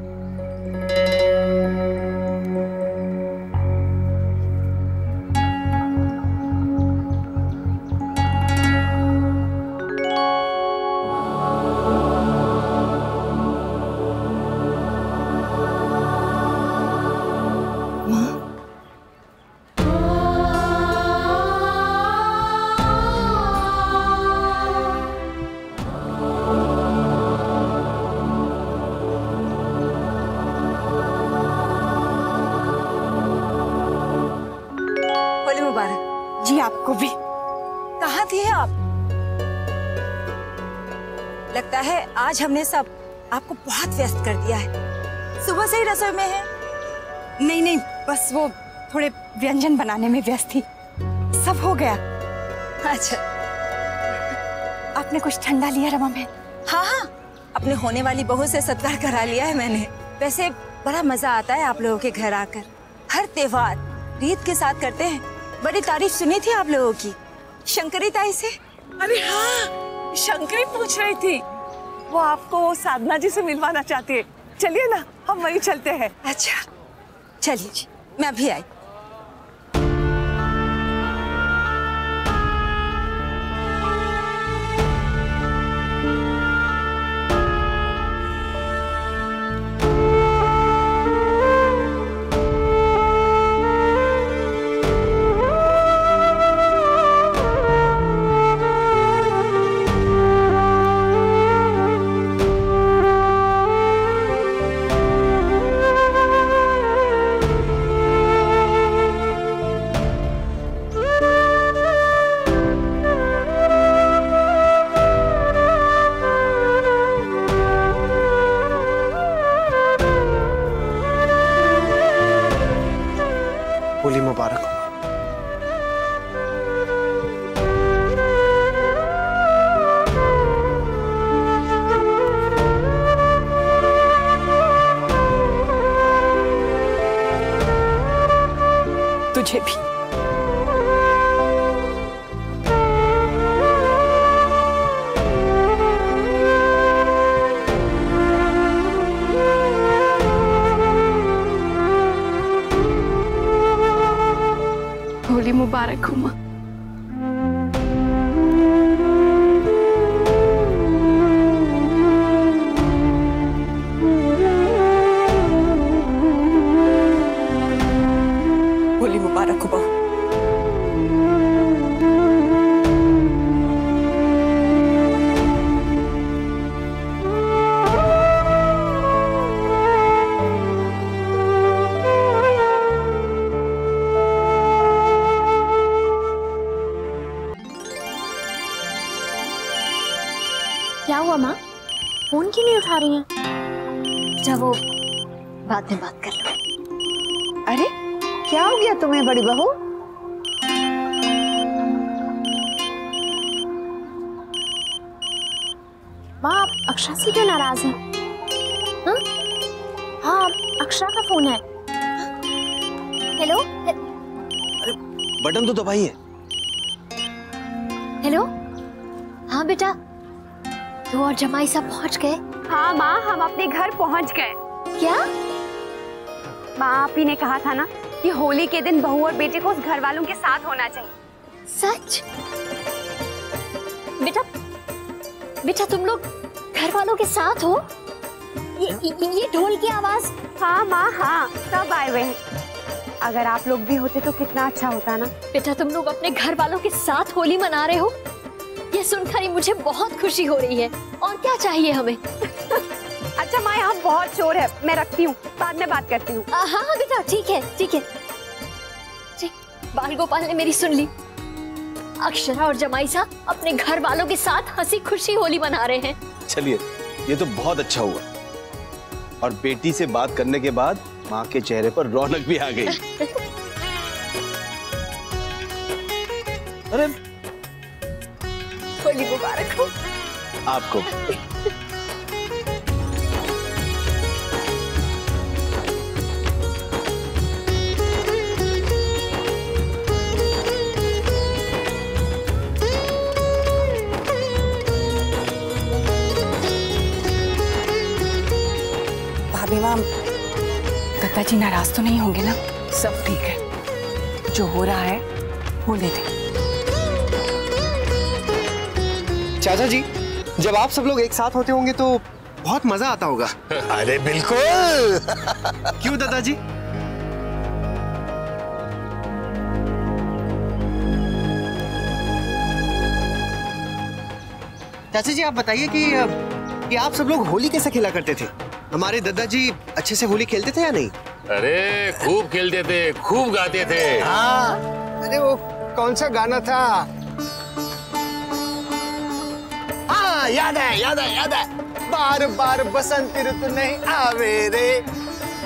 जी आपको भी। कहाँ थे आप? लगता है आज हमने सब आपको बहुत व्यस्त कर दिया है। सुबह से ही रसोई में है? नहीं नहीं, बस वो थोड़े व्यंजन बनाने में व्यस्त थी। सब हो गया? अच्छा, आपने कुछ ठंडा लिया रमा बहन? हाँ हाँ, अपने होने वाली बहू से सत्कार करा लिया है मैंने। वैसे बड़ा मजा आता है आप लोगों के घर आकर। हर त्योहार रीत के साथ करते हैं। बड़ी तारीफ सुनी थी आप लोगों की शंकरी ताई से। अरे हाँ, शंकरी पूछ रही थी, वो आपको साधना जी से मिलवाना चाहती है। चलिए ना, हम वहीं चलते हैं। अच्छा चलिए जी, मैं भी आई। होली मुबारक हो। तुझे भी। होली मुबारक हो माँ। होली मुबारक हो बहू। क्या हुआ माँ, फोन क्यों नहीं उठा रही हैं? जब वो बाद में बात कर लो। अरे क्या हो गया तुम्हें बड़ी बहू? माँ आप अक्षरा से क्यों नाराज हैं? हाँ? हाँ अक्षरा का फोन है। हेलो बटन तो दबाइए। हेलो, हाँ बेटा, तू और जमाई सब पहुंच गए? हाँ माँ, हम अपने घर पहुंच गए। क्या? माँ आप ही ने कहा था ना कि होली के दिन बहू और बेटे को उस घर वालों के साथ होना चाहिए। सच? बेटा बेटा तुम लोग घर वालों के साथ हो? ये ढोल की आवाज? हाँ माँ हाँ, सब आए हुए हैं। अगर आप लोग भी होते तो कितना अच्छा होता ना। बेटा तुम लोग अपने घर वालों के साथ होली मना रहे हो, ये सुनकर ही मुझे बहुत खुशी हो रही है। और क्या चाहिए हमें? अच्छा माँ यहाँ बहुत शोर है, मैं रखती हूँ, बाद में बात करती हूँ। हाँ हाँ बेटा ठीक है ठीक है। बाल गोपाल ने मेरी सुन ली। अक्षरा और जमाई साहब अपने घर वालों के साथ हंसी खुशी होली मना रहे हैं। चलिए, ये तो बहुत अच्छा हुआ। और बेटी से बात करने के बाद माँ के चेहरे पर रौनक भी आ गई। अरे होली मुबारक हो आपको। दत्ता जी नाराज तो नहीं होंगे ना? सब ठीक है, जो हो रहा है होने दे। चाचा जी, जब आप सब लोग एक साथ होते होंगे तो बहुत मजा आता होगा। अरे बिल्कुल। क्यों दादाजी? चाचा जी, आप बताइए कि आप सब लोग होली कैसे खेला करते थे? हमारे दादाजी अच्छे से होली खेलते थे या नहीं? अरे खूब खेलते थे, खूब गाते थे। हाँ, अरे वो कौन सा गाना था? हाँ, याद है। बार बार बसंत ऋतु नहीं आवे रे,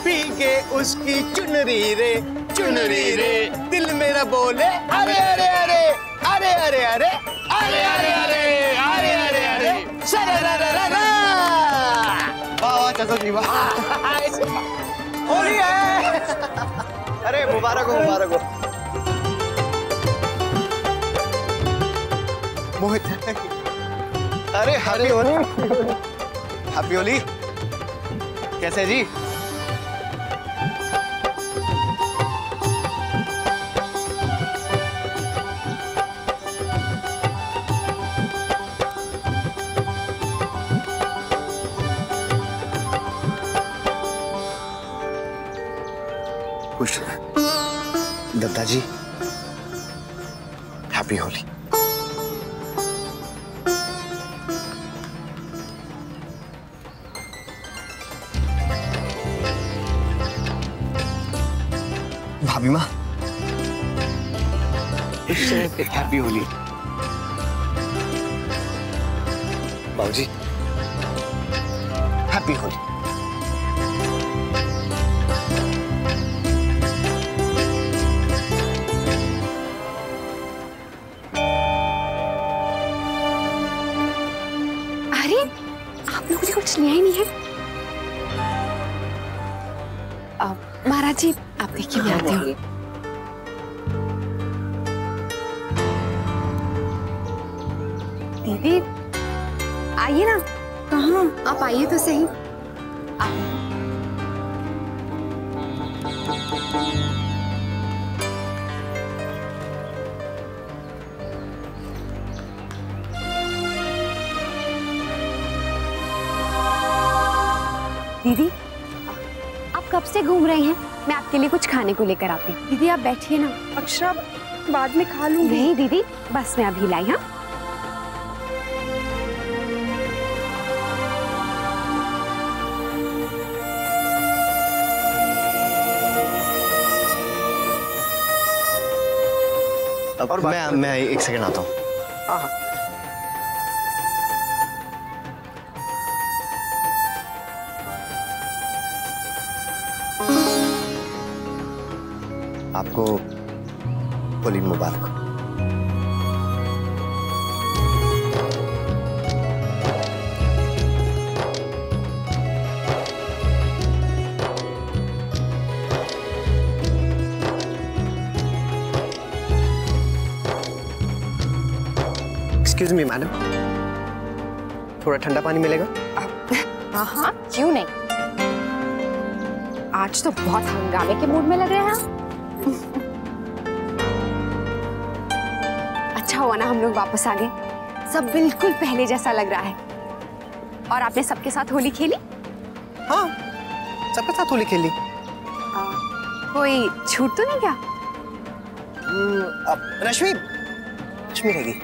भीगे उसकी चुनरी रे, दिल मेरा बोले अरे अरे अरे अरे अरे अरे अरे अरे अरे अरे अरे अरे शरररररर। वाह चाचा जी वाह, होली है। अरे मुबारक हो। मोहित, अरे हैप्पी होली। कैसे जी? खुश दत्ता जी, हैप्पी होली। भाभी माँ, हैप्पी होली। बाबूजी, हैप्पी होली। अरे आप लोगों ने कुछ लिया ही नहीं है। महाराज जी आप देखिए, मैं आती हूँ। दीदी आइए ना। कहाँ? आप आइए तो सही। दीदी आप कब से घूम रहे हैं? मैं आपके लिए कुछ खाने को लेकर आती हूँ। दीदी आप बैठिए ना। अक्षरा बाद में खा लूंगी। नहीं दीदी, बस मैं अभी लाई। हाँ और मैं एक सेकंड आता हूँ। आपको होली मुबारक। एक्सक्यूज मी मैडम, थोड़ा ठंडा पानी मिलेगा? हाँ, क्यों नहीं। आज तो बहुत हंगामे के मूड में लग रहे हैं आप। अच्छा हुआ ना हम लोग वापस आ गए। सब बिल्कुल पहले जैसा लग रहा है। और आपने सबके साथ होली खेली? हाँ, सबके साथ होली खेली। कोई छूट तो नहीं क्या? रश्मि रहेगी।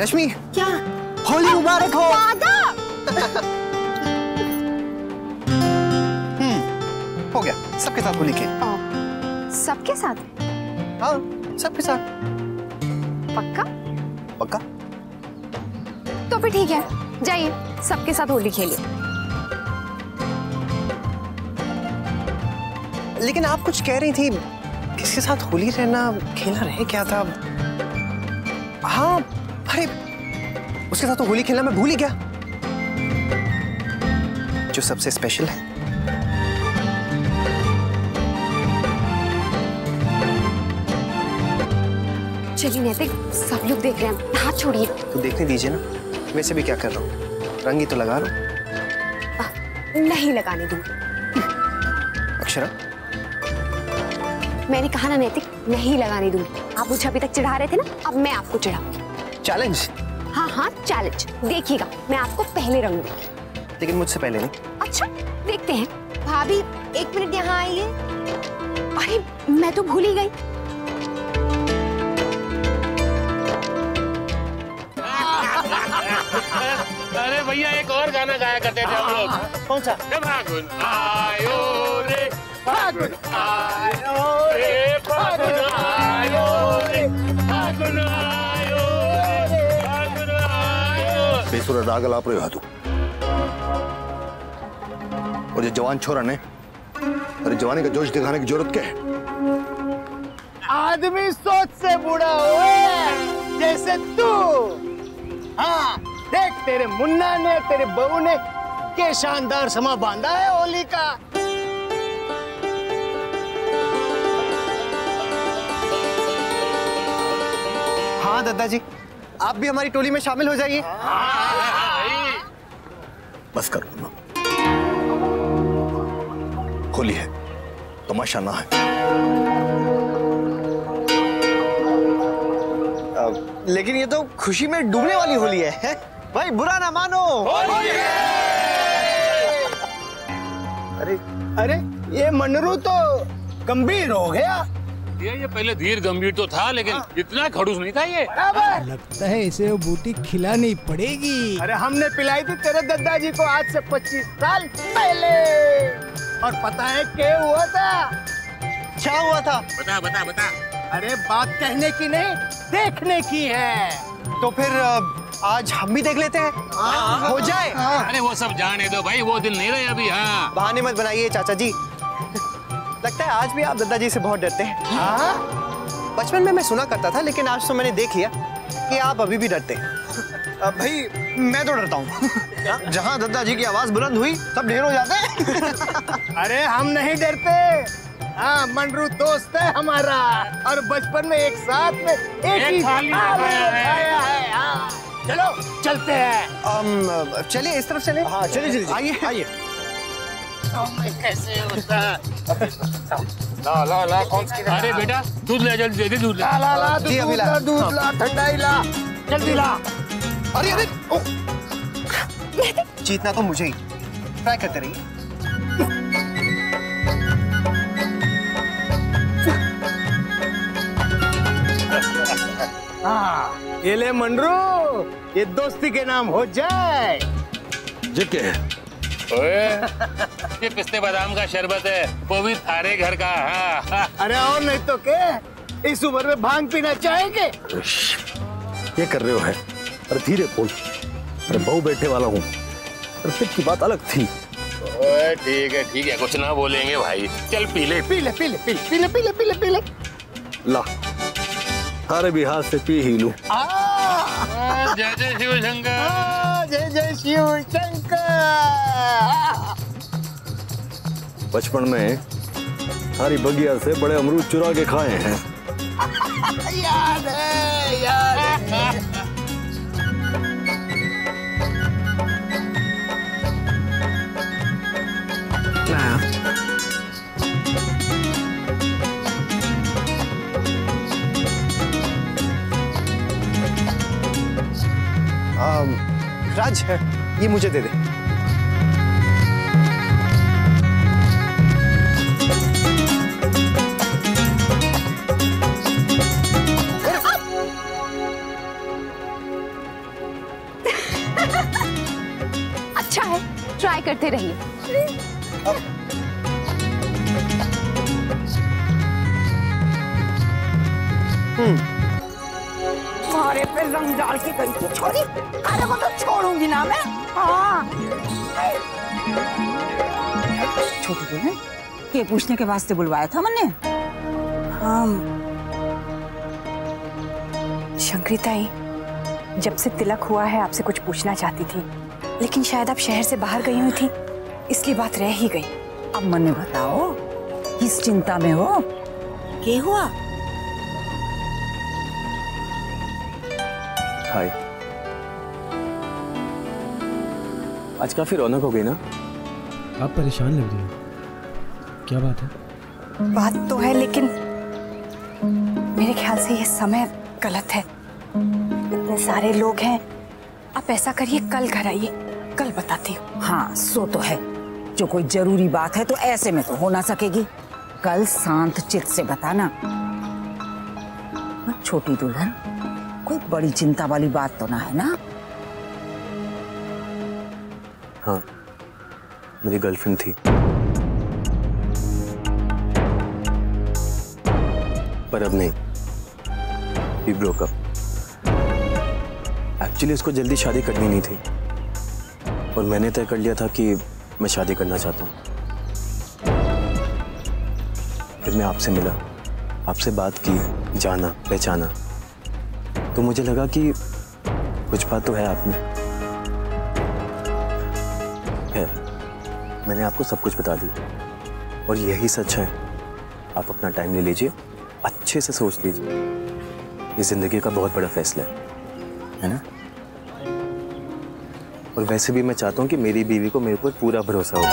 रश्मि क्या? होली मुबारक हो। हो गया, सबके साथ होली खेल। सबके साथ? हाँ, सबके साथ। पक्का? पक्का। तो फिर ठीक है, जाइए सबके साथ होली खेलिए। लेकिन आप कुछ कह रही थी, किसके साथ होली रहना, खेलना रहे क्या था? हाँ, अरे उसके साथ तो होली खेलना मैं भूल ही गया, जो सबसे स्पेशल है। चलिए नैतिक, सब लोग देख रहे हैं, हाथ छोड़िए। तो देखने दीजिए ना, वैसे भी क्या कर रहा हूँ, रंग ही तो लगा रहा हूँ। नहीं लगाने दूंगी। अक्षरा, मैंने कहा ना नैतिक, नहीं लगाने दूंगी। आप मुझे अभी तक चिढ़ा रहे थे ना, अब मैं आपको चिढ़ाऊंगी। चैलेंज? हाँ हाँ चैलेंज, देखिएगा मैं आपको पहले रंग दूंगी। लेकिन मुझसे पहले नहीं। अच्छा देखते हैं। भाभी 1 मिनट यहाँ आइए। अरे मैं तो भूल ही गई। अरे भैया एक और गाना गाया करते थे हम लोग। कौन सा? फागुन आयो रे, फागुन आयो रे, फागुन आयो रे, फागुन आयो रे, फागुन आयो। बेसुरा राग अलाप रहे हो तू। और ये जवान छोरा ने अरे जवानी का जोश दिखाने की जरूरत क्या है? आदमी सोच से बूढ़ा हुए जैसे तू। हाँ देख, तेरे मुन्ना ने, तेरे बहू ने के शानदार समा बांधा है होली का। हाँ दादाजी, आप भी हमारी टोली में शामिल हो जाइए। बस करो ना, होली है, तमाशा ना है। लेकिन ये तो खुशी में डूबने वाली होली है भाई, बुरा ना मानो। अरे अरे ये मनरू तो गंभीर हो गया। ये पहले धीर गंभीर तो था, लेकिन इतना खड़ूस नहीं था ये। लगता है इसे वो बूटी खिलानी पड़ेगी। अरे हमने पिलाई थी तेरे दादाजी को आज से 25 साल पहले। और पता है क्या हुआ था? क्या हुआ था? बता बता बता। अरे बात कहने की नहीं, देखने की है। तो फिर आज हम भी देख लेते हैं। हो जाए। अरे वो सब जाने दो भाई, वो दिन नहीं रहे अभी। हाँ बहाने मत बनाइए चाचा जी। लगता है आज भी आप दादाजी से बहुत डरते हैं। हाँ? बचपन में मैं सुना करता था, लेकिन आज तो मैंने देख लिया कि आप अभी भी डरते हैं। भाई मैं तो डरता हूँ। जहाँ दादाजी की आवाज बुलंद हुई सब ढेर हो जाते हैं। अरे हम नहीं डरते। हाँ, मनरू दोस्त है हमारा, और बचपन में एक साथ में एक ही थाली खाया है। हाँ, चलो चलते हैं। चलिए इस तरफ चले। हाँ चलिए चलिए, आइए आइए। कैसे होता? ला ला ला, कौन सी? अरे बेटा दूध ले, जल्दी दे दूध। ला ला ला, दूध ला, ठंडाई ला, जल्दी ला। अरे अरे जीतना तो मुझे ही, ट्राई करते रहिए। हाँ, ये ले मनरू, ये दोस्ती के नाम हो जाए। जिके ओए, ये पिस्ते बादाम का शरबत है, वो भी थारे घर का। हाँ। अरे और नहीं तो क्या, इस उम्र में भांग पीना चाहेंगे? ये कर रहे हो है? अरे धीरे बोल, अरे बहू बैठे वाला हूँ। अरे फिर की बात अलग थी। ओए ठीक है, कुछ ना बोलेंगे भाई। चल पी ले पी ले पी ले पी ले पी ले पी ले पी ले पी ले। ला, अरे भी हाथ से पी ही लूं। जय जय शिव शंकर, जय जय शिव शंकर। बचपन में हरी बगिया से बड़े अमरूद चुरा के खाए हैं। याद है, याद है। राज, ये मुझे दे दे। अच्छा है, ट्राई करते रहिए। सारे पे रंग डाल के गई थी छोरी, अरे वो तो छोड़ूंगी ना मैं। हाँ छोटी बहन, के पूछने के वास्ते बुलवाया था मैंने। शंकरिताई, जब से तिलक हुआ है आपसे कुछ पूछना चाहती थी, लेकिन शायद आप शहर से बाहर गई हुई थी, इसलिए बात रह ही गई। अब मने बताओ, किस चिंता में हो? क्या हुआ? हाय, आज काफी रौनक हो गई ना? आप परेशान लग रही हो, क्या बात है? बात तो है, लेकिन मेरे ख्याल से ये समय गलत है। इतने सारे लोग हैं। आप ऐसा करिए, कल घर आइए, कल बताती हूँ। हाँ, सो तो है। जो कोई जरूरी बात है तो ऐसे में तो हो ना सकेगी। कल शांत चित्त से बताना। छोटी दुल्हन, कोई बड़ी चिंता वाली बात तो ना है ना? हाँ, मेरी गर्लफ्रेंड थी, पर अब नहीं। We broke up. एक्चुअली उसको जल्दी शादी करनी नहीं थी और मैंने तय कर लिया था कि मैं शादी करना चाहता हूँ। फिर मैं आपसे मिला, आपसे बात की, जाना पहचाना, तो मुझे लगा कि कुछ बात तो है आप में। मैंने आपको सब कुछ बता दी और यही सच है। आप अपना टाइम ले लीजिए, अच्छे से सोच लीजिए। ये जिंदगी का बहुत बड़ा फैसला है ना? और वैसे भी मैं चाहता हूँ कि मेरी बीवी को मेरे ऊपर पूरा भरोसा हो।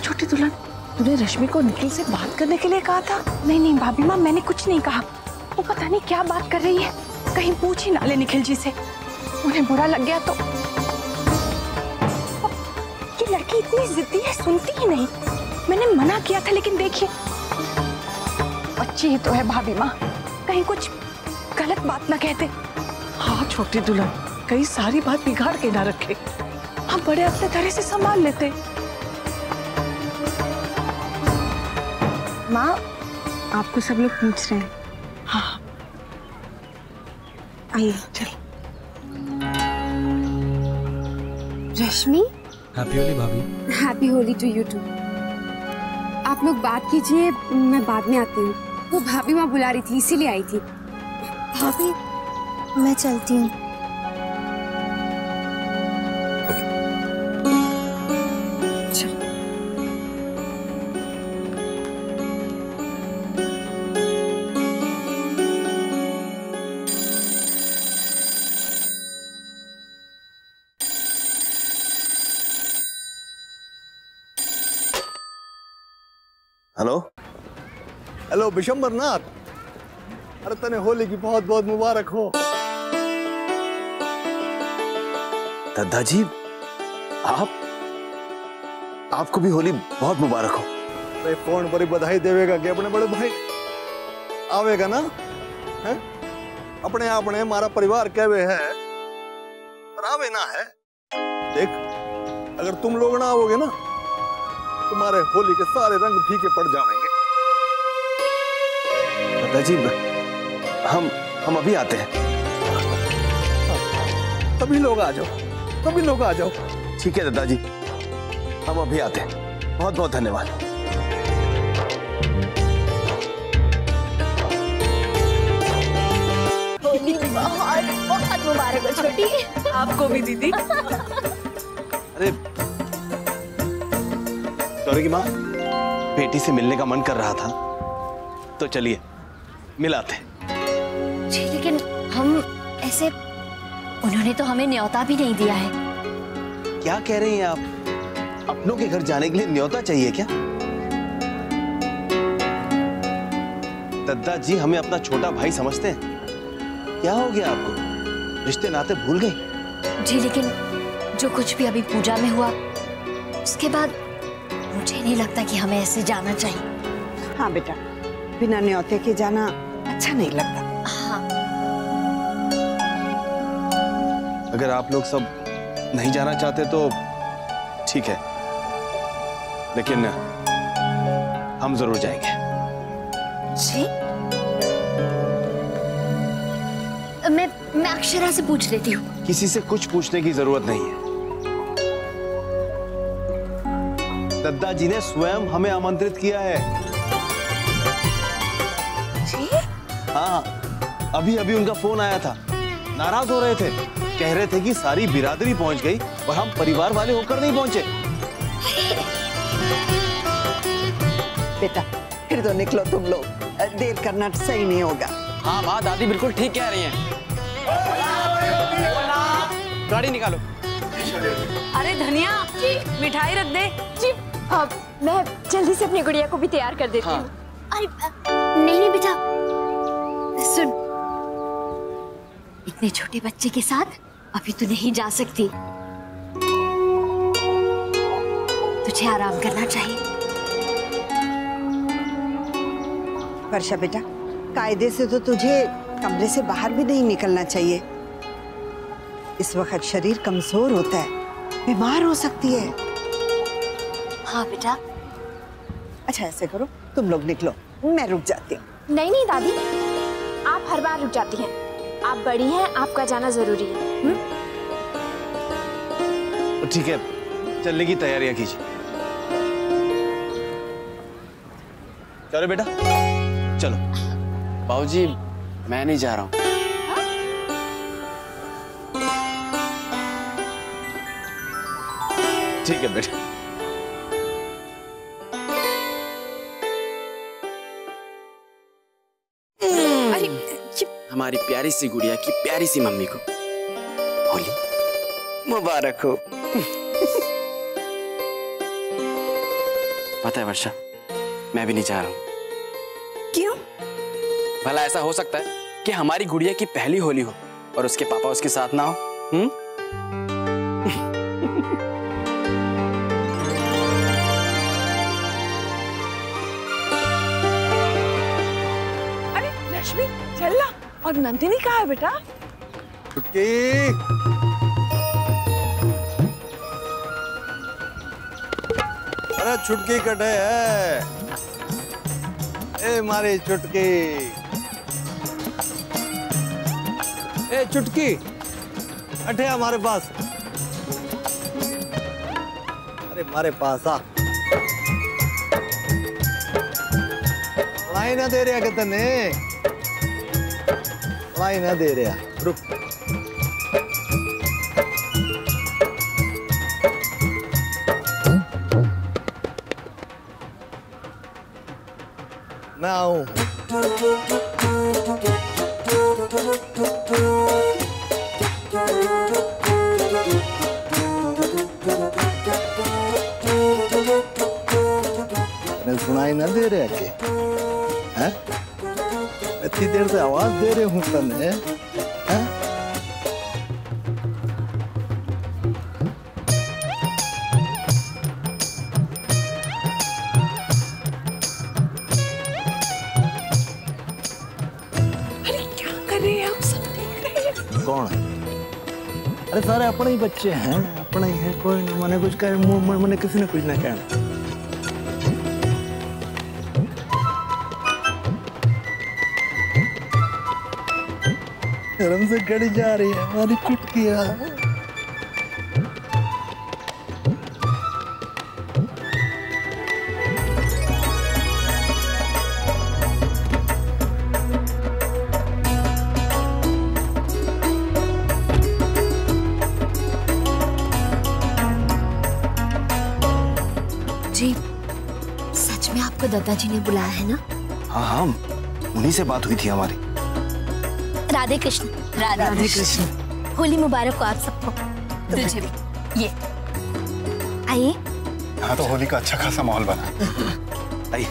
छोटी दुल्हन, तूने रश्मि को निखिल से बात करने के लिए कहा था? नहीं नहीं भाभी माँ, मैंने कुछ नहीं कहा। वो पता नहीं क्या बात कर रही है, कहीं पूछ ही ना ले निखिल जी से, उन्हें बुरा लग गया तो। ये लड़की इतनी जिद्दी है, सुनती ही नहीं। मैंने मना किया था, लेकिन देखिए, बच्ची ही तो है भाभी माँ, कहीं कुछ गलत बात ना कहते। हाँ छोटी दुल्हन, कहीं सारी बात बिगाड़ के ना रखे। हम बड़े अपने तरह से संभाल लेते। माँ, आपको सब लोग पूछ रहे हैं। हाँ, आइए चल। रश्मि, हैप्पी होली भाभी। Happy Holi to you too. आप लोग बात कीजिए, मैं बाद में आती हूँ। वो भाभी माँ बुला रही थी, इसीलिए आई थी। भाभी, मैं चलती हूँ। हेलो हेलो विशंबरनाथ, अरे तने होली की बहुत बहुत मुबारक हो। दादाजी, आपको भी होली बहुत मुबारक हो। अरे फोन पर ही बधाई देवेगा कि अपने बड़े भाई आवेगा ना है? अपने आपने हमारा परिवार कहवे है पर आवे ना है। देख, अगर तुम लोग ना आओगे ना, तुम्हारे होली के सारे रंग फीके पड़ जाएंगे। दादाजी, हम अभी आते हैं। सभी लोग आ जाओ, सभी लोग आ जाओ। ठीक है दादाजी, हम अभी आते हैं। बहुत बहुत धन्यवाद। होली बहुत बहुत मुबारक हो छोटी। आपको भी दीदी। अरे सॉरी की माँ, बेटी से मिलने का मन कर रहा था, तो चलिए मिलाते। जी, लेकिन हम ऐसे, उन्होंने तो हमें न्योता भी नहीं दिया है। क्या कह रही हैं आप? अपनों के घर जाने के लिए न्योता चाहिए क्या? दादाजी हमें अपना छोटा भाई समझते हैं। क्या हो गया आपको? रिश्ते नाते भूल गई? जी, लेकिन जो कुछ भी अभी पूजा में हुआ, उसके बाद मुझे नहीं लगता कि हमें ऐसे जाना चाहिए। हाँ बेटा, बिना न्योते के जाना अच्छा नहीं लगता। हाँ। अगर आप लोग सब नहीं जाना चाहते तो ठीक है, लेकिन हम जरूर जाएंगे। जी? मैं अक्षरा से पूछ लेती हूँ। किसी से कुछ पूछने की जरूरत नहीं है। दद्दा जी ने स्वयं हमें आमंत्रित किया है। जी? हाँ, अभी अभी उनका फोन आया था। नाराज हो रहे थे, कह रहे थे कि सारी बिरादरी पहुंच गई और हम परिवार वाले होकर नहीं पहुंचे। बेटा फिर तो निकलो तुम लोग, देर करना सही नहीं होगा। हाँ माँ, दादी बिल्कुल ठीक कह रही हैं। गाड़ी निकालो। अरे धनिया, मिठाई रख दे। जी, मैं जल्दी से अपनी गुड़िया को भी तैयार कर देती हूँ। अरे नहीं बेटा, सुन, इतने छोटे बच्चे के साथ अभी तू नहीं जा सकती। तुझे आराम करना चाहिए। वर्षा बेटा, कायदे से तो तुझे कमरे से बाहर भी नहीं निकलना चाहिए। इस वक्त शरीर कमजोर होता है, बीमार हो सकती है। हाँ बेटा। अच्छा ऐसे करो, तुम लोग निकलो, मैं रुक जाती हूँ। नहीं नहीं दादी, आप हर बार रुक जाती हैं। आप बड़ी हैं, आपका जाना जरूरी है। तो ठीक है, चलने की तैयारियां कीजिए। चलो बेटा, चलो। बाबूजी, मैं नहीं जा रहा हूँ। ठीक है बेटा। हमारी प्यारी सी गुड़िया की प्यारी सी मम्मी को होली मुबारक हो। पता है वर्षा, मैं भी नहीं चाह रहा हूँ। क्यों? भला ऐसा हो सकता है कि हमारी गुड़िया की पहली होली हो और उसके पापा उसके साथ ना हो? अरे लक्ष्मी, चल ना। और नंदिनी कहाँ है बेटा? चुटकी, अरे चुटकी कटे है। ए मारी चुटकी, ए चुटकी अठे हमारे पास। अरे हमारे पास आ। लाई ना दे रहा कितने, लाई ना दे रहा, रुक। मैं आऊं। सुनाई ना दे रहे के? हैं? इतनी देर से आवाज दे रहे हूँ तने, हैं? अरे क्या कर रहे हैं आप? सब देख रहे हैं। कौन है? अरे सारे अपने ही बच्चे हैं, अपने ही हैं। कोई न मैंने कुछ कहे, मैंने किसी ने कुछ ना कहना। शर्म से गड़ी जा रही है हमारी चुटकिया। जी, सच में आपको दादाजी ने बुलाया है ना? हाँ हाँ, उन्हीं से बात हुई थी हमारी। राधे कृष्ण। राधे कृष्ण। होली मुबारक हो आप सबको। तुझे भी। ये आइए। यहाँ तो होली का अच्छा खासा माहौल बना। आइए।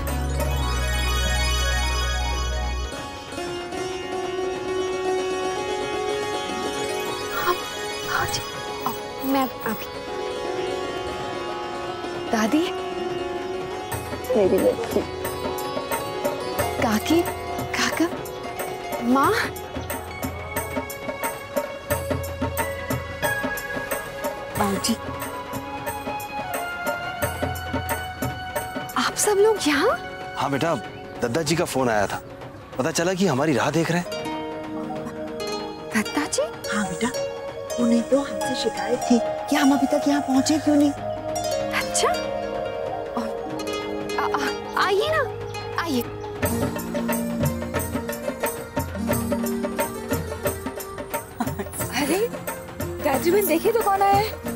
मैं अभी। दादी, मेरी बच्ची, काकी, काका, माँ। बाबूजी, आप सब लोग यहाँ? हाँ बेटा, दद्दा जी का फोन आया था। पता चला कि हमारी राह देख रहे हैं। दद्दा जी? हाँ बेटा, उन्हें तो हमसे शिकायत थी कि हम अभी तक यहाँ पहुँचे क्यों नहीं। अच्छा, आइए ना, आइए। अरे गायत्री बहन, देखिए तो कौन आया है।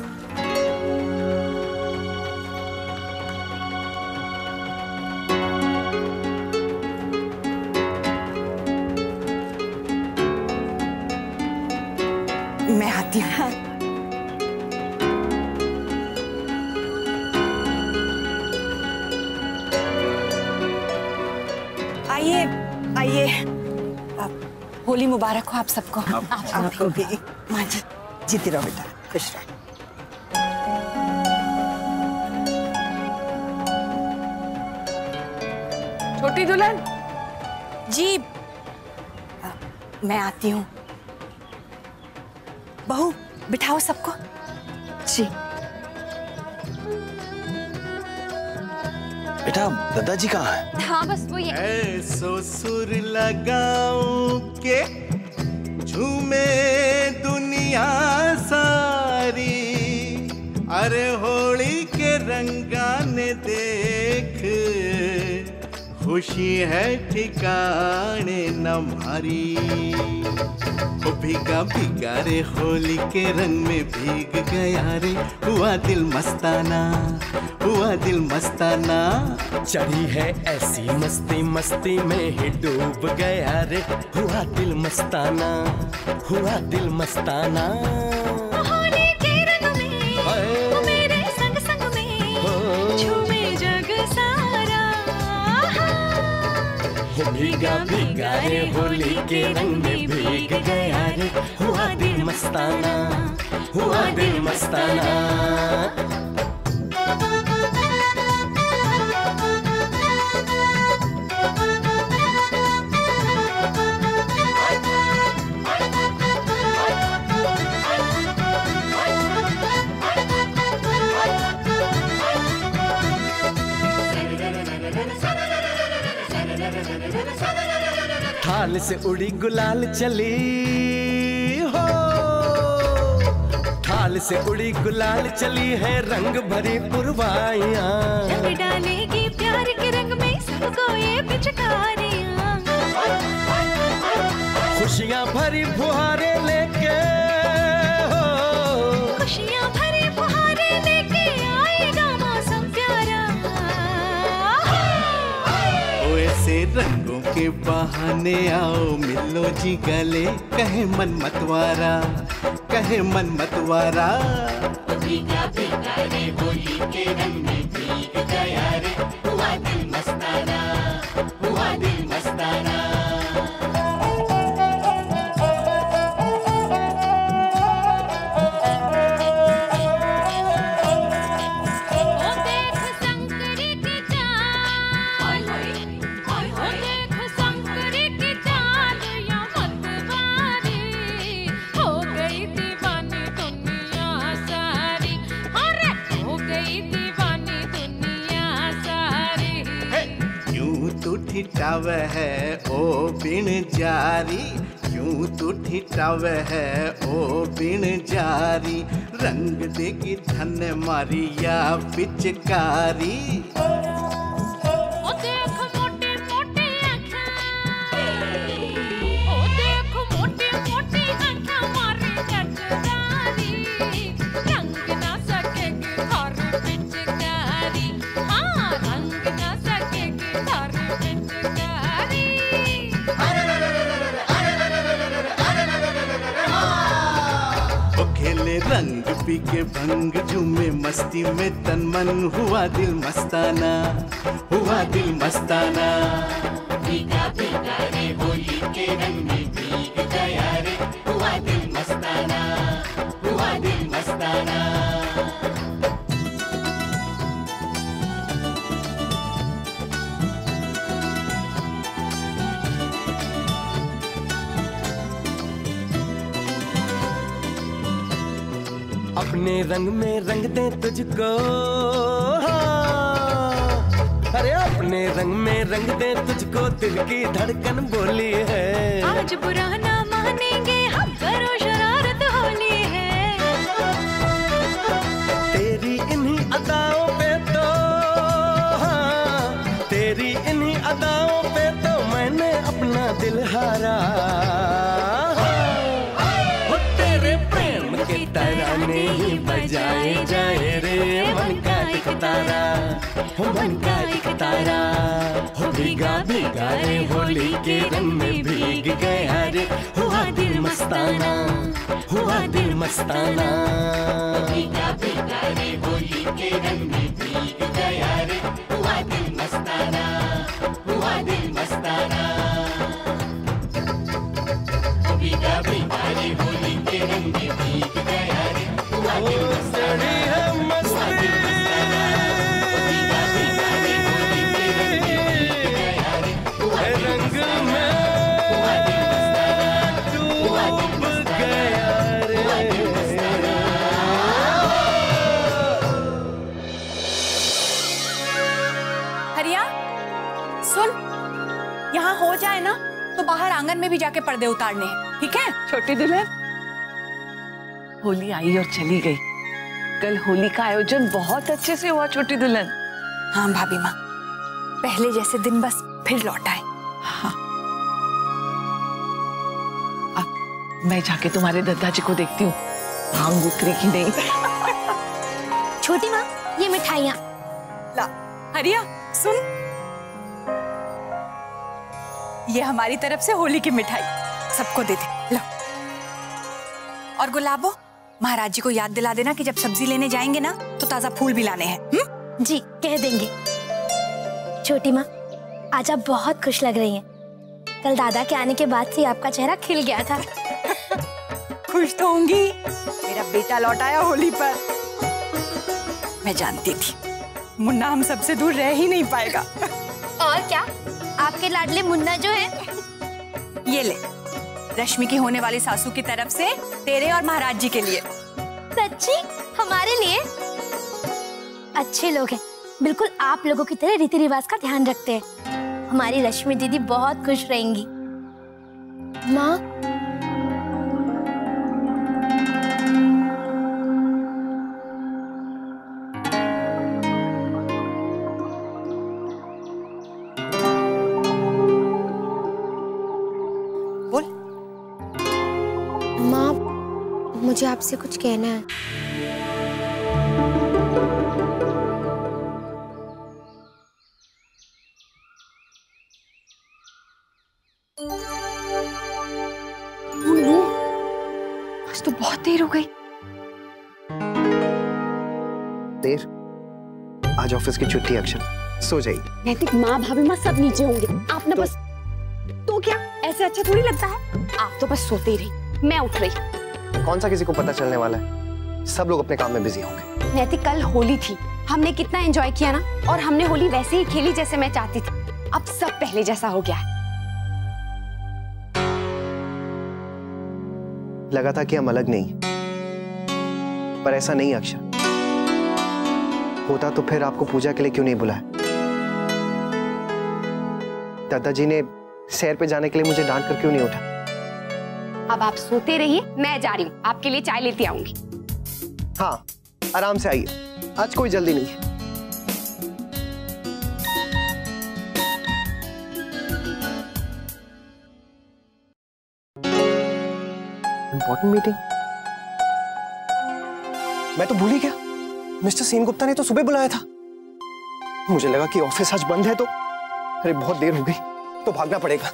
मैं आती हूँ। आइए आइए, होली मुबारक हो आप सबको। आपको भी। माँ जी जीती रहो बेटा, खुश रहो। छोटी दुल्हन जी, मैं आती हूँ। बहू बिठाओ सबको। जी। बेटा दादाजी कहाँ है? हाँ बस वो ये। ऐसो सुर लगाऊं के झूमे दुनिया सारी, अरे होली के रंगाने देख, खुशी है ठिकाने न मारी। भीगा भीगा रे होली के रंग में भीग गया रे, हुआ दिल मस्ताना, हुआ दिल मस्ताना। चढ़ी है ऐसी मस्ती, मस्ती में ही डूब गया रे, हुआ दिल मस्ताना, हुआ दिल मस्ताना। होली के रंग में वो मेरे संग संग में झूमे जग सारा। भीगा भीगा रे होली के रंग में भीग गया रे, हुआ दिल मस्ताना, हुआ दिल मस्ताना। थाल से उड़ी गुलाल चली हो, थाल से उड़ी गुलाल चली है, रंग भरी पुरवाइयाँ। रंग डालेगी प्यार के रंग में सबको ये पिचकारियाँ। खुशियाँ भरी फुहारे लेके हो, खुशियाँ भरी फुहारे लेके आएगा मौसम प्यारा। ऐसे रंगों के बहाने आओ मिलो जी गले, कहे मन मतवारा, कहे मन मतवारा। भीगा भीगा रे होली के रंग में भीग गया रे, हुआ दिल मस्ताना, हुआ दिल मस्ताना। ठिठाव है ओ बिन जारी, क्यों तू ठिठाव है ओ बिन जारी। रंग देगी धन मारी या पिचकारी। रंग पी के भंग झूमे मस्ती में तन मन, हुआ दिल मस्ताना, हुआ दिल मस्ताना। भीगा भीगा रे होली के रंग में भीग गया रे, हुआ दिल मस्ताना, हुआ दिल मस्ताना। अपने रंग में रंग दे तुझको, अरे अपने रंग में रंग दे तुझको, दिल की धड़कन बोली है। आज बुरा ना मानेंगे हम, करो शरारत होली है। तेरी इन्हीं अदाओं पे तो, हाँ, तेरी बजाए जाए रे मन का एक तारा, हो मन का एक तारा। हो भीगा भीगा रे होली के रंग में भीग गया रे, हुआ दिल मस्ताना, हुआ दिल मस्ताना। भीगा भीगा रे होली के रंग में भीग गया रे, हुआ दिल मस्ताना, हुआ दिल मस्ताना। भीगा भीगा रे होली के रंग में भीग गया रे, हुआ दिल मस्ताना, हुआ दिल मस्ताना। भीगा भीगा रे होली के रंग में भीग गया रे, हुआ दिल मस्ताना, हुआ दिल मस्ताना, हुआ दिल मस्ताना, हुआ दिल मस्ताना। हरिया सुन, यहाँ हो जाए ना तो बाहर आंगन में भी जाके पर्दे उतारने हैं, ठीक है? छोटी दुल्हन, होली आई और चली गई, कल होली का आयोजन बहुत अच्छे से हुआ छोटी दुल्हन। हाँ भाभी माँ, पहले जैसे दिन बस फिर लौट आए। हाँ, अब मैं जाके तुम्हारे दादाजी को देखती हूँ, भांग उतरी की नहीं। छोटी माँ, ये मिठाइयाँ ला। हरिया सुन, ये हमारी तरफ से होली की मिठाई, सबको दे दे। लो, और गुलाबो, महाराज जी को याद दिला देना कि जब सब्जी लेने जाएंगे ना तो ताजा फूल भी लाने हैं। जी कह देंगे। छोटी माँ, आज आप बहुत खुश लग रही हैं। कल दादा के आने के बाद से आपका चेहरा खिल गया था। खुश तो होंगी, मेरा बेटा लौट आया होली पर। मैं जानती थी मुन्ना हम सबसे दूर रह ही नहीं पाएगा। और क्या, आपके लाडले मुन्ना जो है। ये ले, रश्मि की होने वाली सासू की तरफ से तेरे और महाराज जी के लिए। सच्ची? हमारे लिए? अच्छे लोग हैं, बिल्कुल आप लोगों की तरह रीति रिवाज का ध्यान रखते हैं। हमारी रश्मि दीदी बहुत खुश रहेंगी। माँ, मुझे आपसे कुछ कहना है। आज तो बहुत देर हो गई। देर? आज ऑफिस की छुट्टी अक्षर, सो जाइए। नैतिक, माँ भाभी माँ सब नीचे होंगे, आप ना बस। तो क्या ऐसे अच्छा थोड़ी लगता है? आप तो बस सोते ही रही, मैं उठ रही। कौन सा किसी को पता चलने वाला है, सब लोग अपने काम में बिजी होंगे। नैतिक, कल होली थी, हमने कितना एंजॉय किया ना, और हमने होली वैसे ही खेली जैसे मैं चाहती थी। अब सब पहले जैसा हो गया है। लगा था कि हम अलग नहीं, पर ऐसा नहीं अक्षर। होता तो फिर आपको पूजा के लिए क्यों नहीं बुलाया? दादाजी ने सैर पे जाने के लिए मुझे डांट कर क्यों नहीं उठा? अब आप सोते रहिए, मैं जा रही हूँ, आपके लिए चाय लेती आऊंगी। हाँ, आराम से आइए, आज कोई जल्दी नहीं है। Important meeting? मैं तो भूल ही गया, मिस्टर सेनगुप्ता ने तो सुबह बुलाया था। मुझे लगा कि ऑफिस आज बंद है तो अरे बहुत देर हो गई, तो भागना पड़ेगा।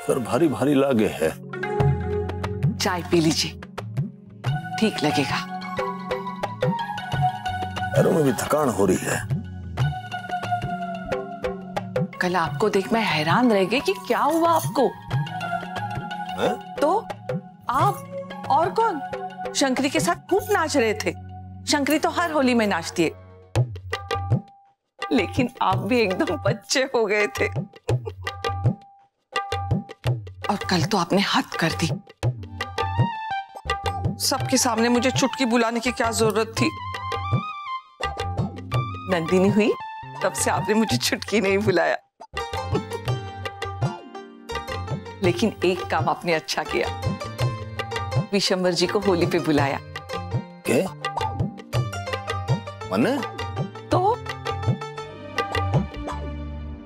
सर भारी भारी लागे है। चाय पी लीजिए, ठीक लगेगा। पैरों में भी थकान हो रही है। कल आपको देख मैं हैरान रह गई कि क्या हुआ आपको। तो आप और कौन शंकरी के साथ खूब नाच रहे थे। शंकरी तो हर होली में नाचती है, लेकिन आप भी एकदम बच्चे हो गए थे। और कल तो आपने हद कर दी। सबके सामने मुझे चुटकी बुलाने की क्या जरूरत थी? नंदिनी हुई तब से आपने मुझे चुटकी नहीं बुलाया। लेकिन एक काम आपने अच्छा किया, विशंबर जी को होली पे बुलाया। क्या? मने? तो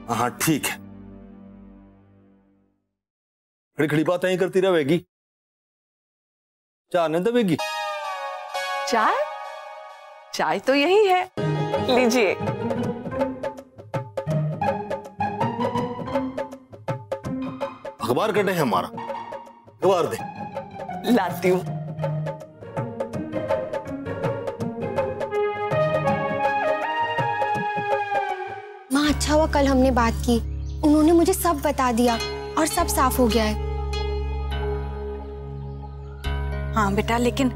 हाँ ठीक है, खड़ी खड़ी बातें ही करती रहेगी, चाय नहीं देगी? चाय? चाय तो यही है, लीजिए। अखबार कटे है हमारा, अखबार दे। लाती हूँ। माँ अच्छा हुआ कल हमने बात की, उन्होंने मुझे सब बता दिया और सब साफ हो गया है। हाँ बेटा, लेकिन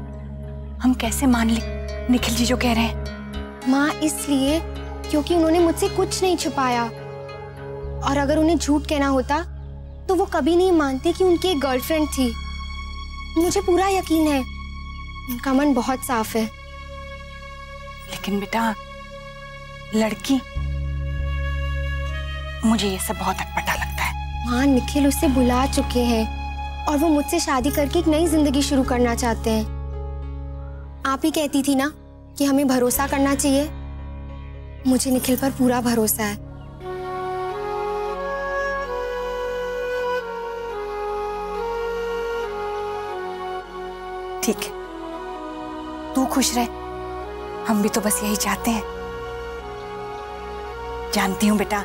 हम कैसे मान ले निखिल जी जो कह रहे हैं? माँ इसलिए क्योंकि उन्होंने मुझसे कुछ नहीं छुपाया, और अगर उन्हें झूठ कहना होता तो वो कभी नहीं मानते कि उनकी एक गर्लफ्रेंड थी। मुझे पूरा यकीन है उनका मन बहुत साफ है। लेकिन बेटा लड़की, मुझे ये सब बहुत अटपटा लगता है। माँ निखिल उसे बुला चुके हैं और वो मुझसे शादी करके एक नई जिंदगी शुरू करना चाहते हैं। आप ही कहती थी ना कि हमें भरोसा करना चाहिए, मुझे निखिल पर पूरा भरोसा है। ठीक है, तू खुश रहे, हम भी तो बस यही चाहते हैं। जानती हूँ बेटा,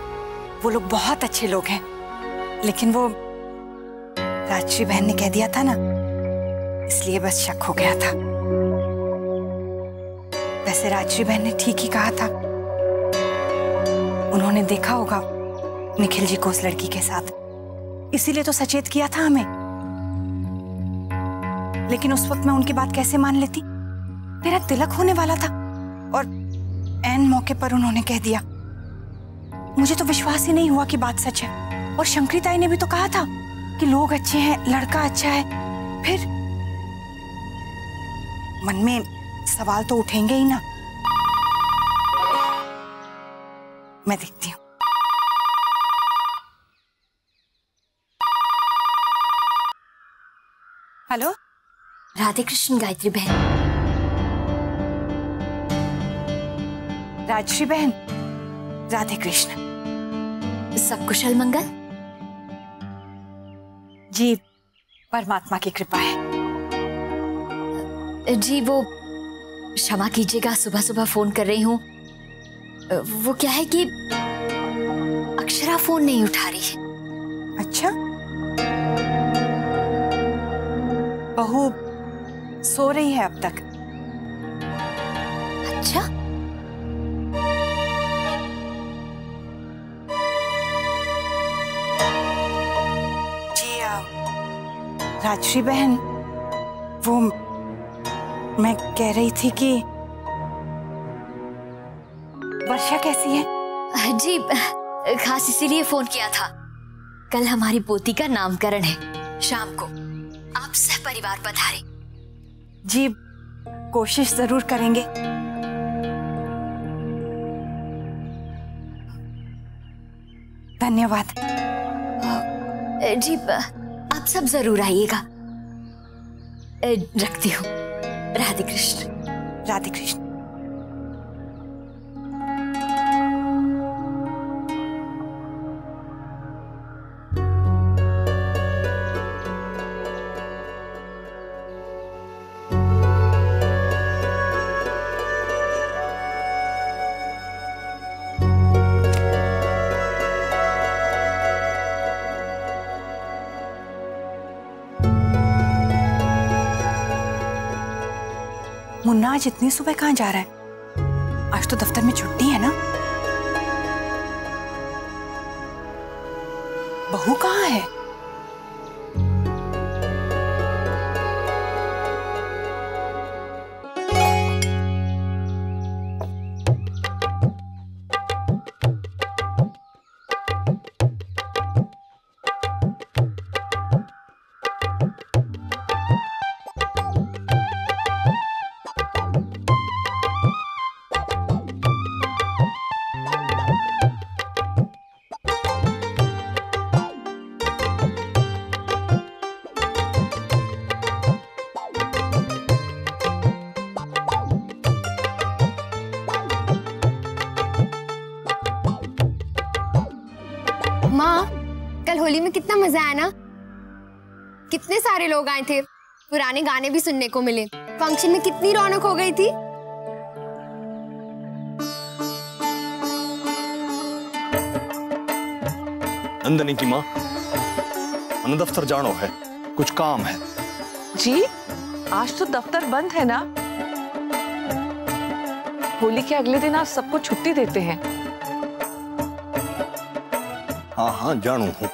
वो लोग बहुत अच्छे लोग हैं, लेकिन वो राजश्री बहन ने कह दिया था ना, इसलिए बस शक हो गया था। वैसे राजश्री बहन ने ठीक ही कहा था, उन्होंने देखा होगा निखिल जी को उस लड़की के साथ, इसीलिए तो सचेत किया था हमें। लेकिन उस वक्त मैं उनकी बात कैसे मान लेती? मेरा तिलक होने वाला था और ऐन मौके पर उन्होंने कह दिया। मुझे तो विश्वास ही नहीं हुआ कि बात सच है। और शंकरी ताई ने भी तो कहा था कि लोग अच्छे हैं, लड़का अच्छा है। फिर मन में सवाल तो उठेंगे ही ना। मैं देखती हूँ। हेलो, राधे कृष्ण गायत्री बहन। राजश्री बहन, राधे कृष्ण। सब कुशल मंगल? जी, परमात्मा की कृपा है। जी वो क्षमा कीजिएगा, सुबह सुबह फोन कर रही हूँ। वो क्या है कि अक्षरा फोन नहीं उठा रही है। अच्छा, बहू सो रही है अब तक? अच्छा, जी राजश्री बहन, वो मैं कह रही थी कि वर्षा कैसी है? जी खास इसीलिए फोन किया था, कल हमारी पोती का नामकरण है शाम को, आप सब परिवार पधारे। जी कोशिश जरूर करेंगे। धन्यवाद। जी आप सब जरूर आइएगा। रखती हूँ। राधे कृष्ण। राधे कृष्ण। मुन्ना आज इतनी सुबह कहाँ जा रहा है? आज तो दफ्तर में छुट्टी है ना? बहू कहाँ है? माँ, कल होली में कितना मजा आया ना। कितने सारे लोग आए थे, पुराने गाने भी सुनने को मिले। फंक्शन में कितनी रौनक हो गई थी। नंदनी की माँ, मन दफ्तर जानो है, कुछ काम है। जी, आज तो दफ्तर बंद है ना। होली के अगले दिन आज सबको छुट्टी देते हैं। हाँ हाँ जानू हूँ,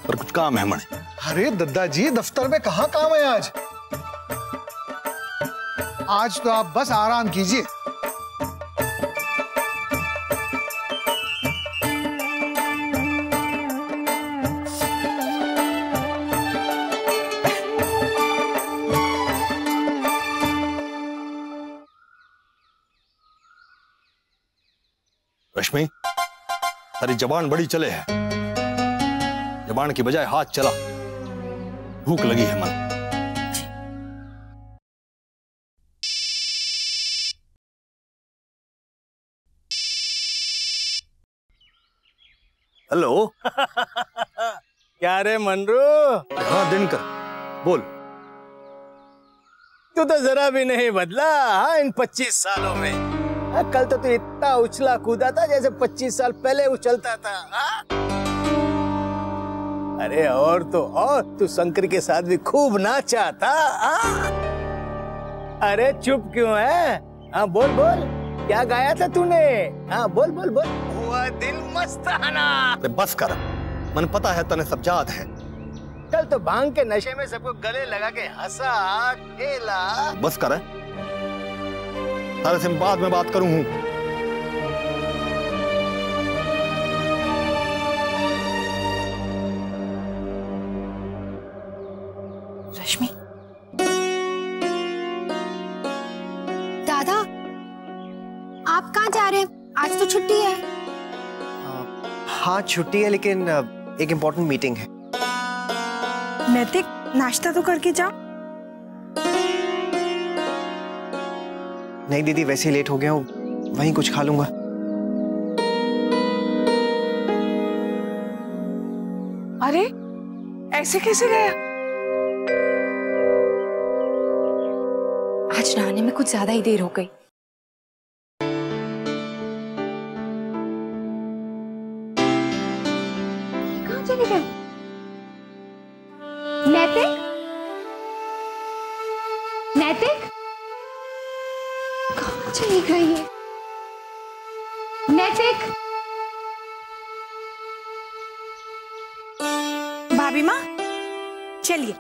पर कुछ काम है मने। अरे दद्दा जी, दफ्तर में कहाँ काम है आज? आज तो आप बस आराम कीजिए। रश्मि, तेरी जबान बड़ी चले है, जबान की बजाय हाथ चला। भूख लगी है मन। हेलो। क्या रे मनरू? हाँ दिनकर, बोल। तू तो जरा भी नहीं बदला हाँ इन 25 सालों में। कल तो तू इतना उछला कूदा था जैसे 25 साल पहले उछलता था। अरे और तो और, तू शंकर के साथ भी खूब नाचा था। अरे चुप क्यों है? हाँ बोल बोल, क्या गाया था तूने? हाँ बोल बोल बोल। हुआ दिल मस्ताना। बस कर, मन पता है तने सब याद है। कल तो भांग के नशे में सबको गले लगा के हंसा खेला। बस कर, तारे से बाद में बात करूं हूं। रश्मि, दादा आप कहाँ जा रहे हैं? आज तो छुट्टी है। हाँ छुट्टी है, लेकिन एक इम्पोर्टेंट मीटिंग है। नैतिक, नाश्ता तो करके जा। नहीं दीदी, वैसे ही लेट हो गया हूँ, वहीं कुछ खा लूंगा। अरे ऐसे कैसे गया? आज नहाने में कुछ ज्यादा ही देर हो गई। कहाँ चले गए? नैतिक, नैतिक कहाँ चली गई है? नैतिक। भाभी माँ, चलिए,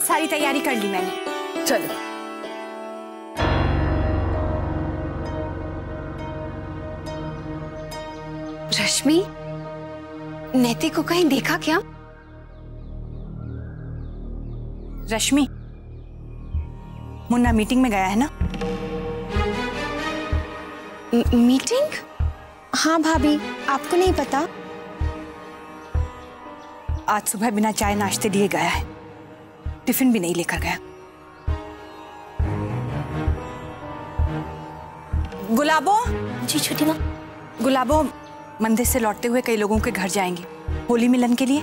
सारी तैयारी कर ली मैंने। चलो। रश्मि, नैतिक को कहीं देखा क्या? रश्मि, मुन्ना मीटिंग में गया है ना? मीटिंग? हाँ भाभी, आपको नहीं पता? आज सुबह बिना चाय नाश्ते लिए गया है, टिफिन भी नहीं लेकर गया। गुलाबो। जी छोटी माँ। गुलाबो, मंदिर से लौटते हुए कई लोगों के घर जाएंगे होली मिलन के लिए।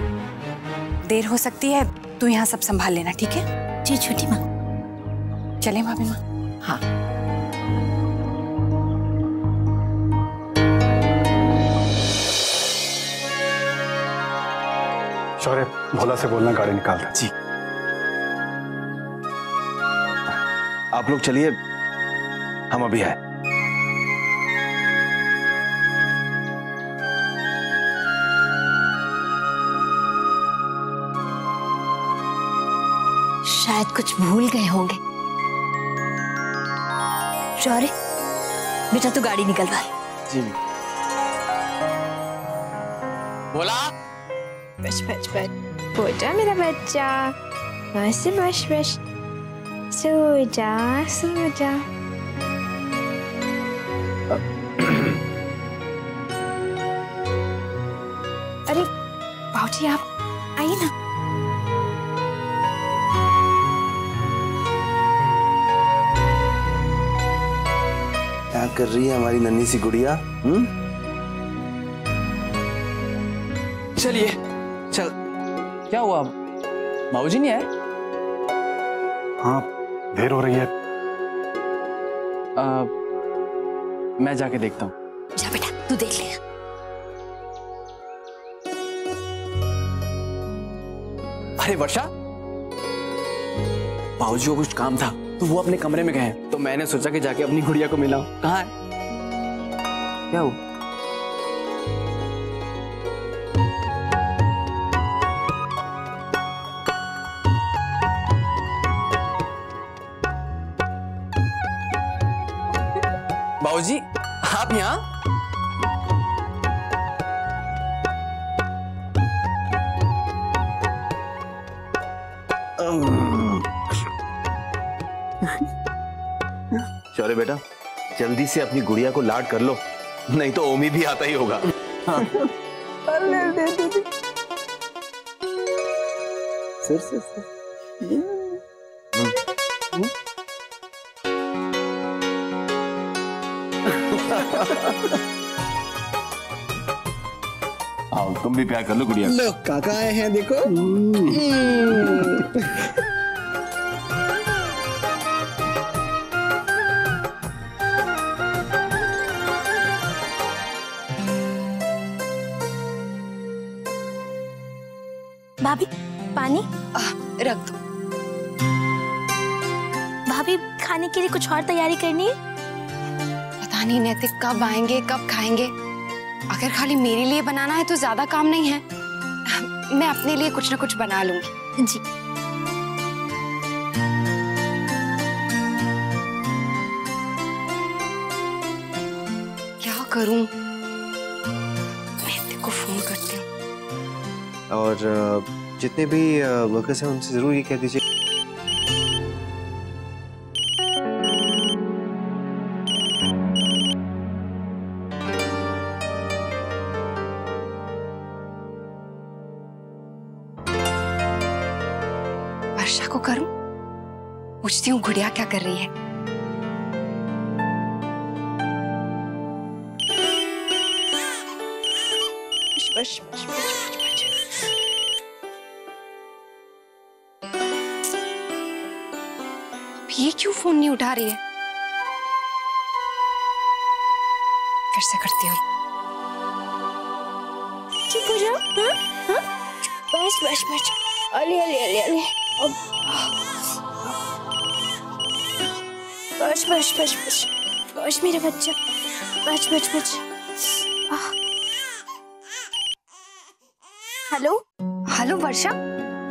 देर हो सकती है, तू यहाँ सब संभाल लेना, ठीक है? जी छोटी माँ। चलें भाभी माँ? हाँ। शौर्य, भोला से बोलना गाड़ी निकाल दे। जी। आप लोग चलिए, हम अभी आए। शायद कुछ भूल गए होंगे। शौर्य, बेटा तू गाड़ी निकलवा। जी। बोला बस बस बस, हो जा मेरा बच्चा, बस बस बस, सो जा सो जा। अरे भाऊजी, आप आइए ना। क्या कर रही है हमारी नन्ही सी गुड़िया? चलिए चल। क्या हुआ, बाबूजी नहीं आए? हाँ, देर हो रही है। मैं जाके देखता हूँ। जा बेटा, तू देख ले। अरे वर्षा, बाबूजी को कुछ काम था तो वो अपने कमरे में गए हैं, तो मैंने सोचा कि जाके अपनी गुड़िया को मिलाऊं। कहाँ है? क्या हुआ? बाबूजी, आप यहाँ? चलो बेटा, जल्दी से अपनी गुड़िया को लाड कर लो, नहीं तो ओमी भी आता ही होगा। सिर आओ, तुम भी प्यार कर लो गुड़िया। लो काका आए हैं, देखो। भाभी पानी रख दो। भाभी खाने के लिए कुछ और तैयारी करनी है? पता नहीं नैतिक कब आएंगे, कब खाएंगे। अगर खाली मेरे लिए बनाना है तो ज्यादा काम नहीं है, मैं अपने लिए कुछ ना कुछ बना लूंगी। जी। क्या करूं? नैतिक को फोन करती हूँ। और जितने भी वर्कर्स हैं उनसे जरूर ये कह दीजिए। वर्षा को करूं? पूछती हूँ गुड़िया क्या कर रही है। बश, बश, बश, बश, बश। ये क्यों फोन नहीं उठा रही है? फिर से करती हूँ। चुप हो जाओ। हाँ? हाँ? बस बस बस। अली अली अली अली। बस बस बस बस। बस मेरा बच्चा। बस बस बस। हेलो हेलो वर्षा,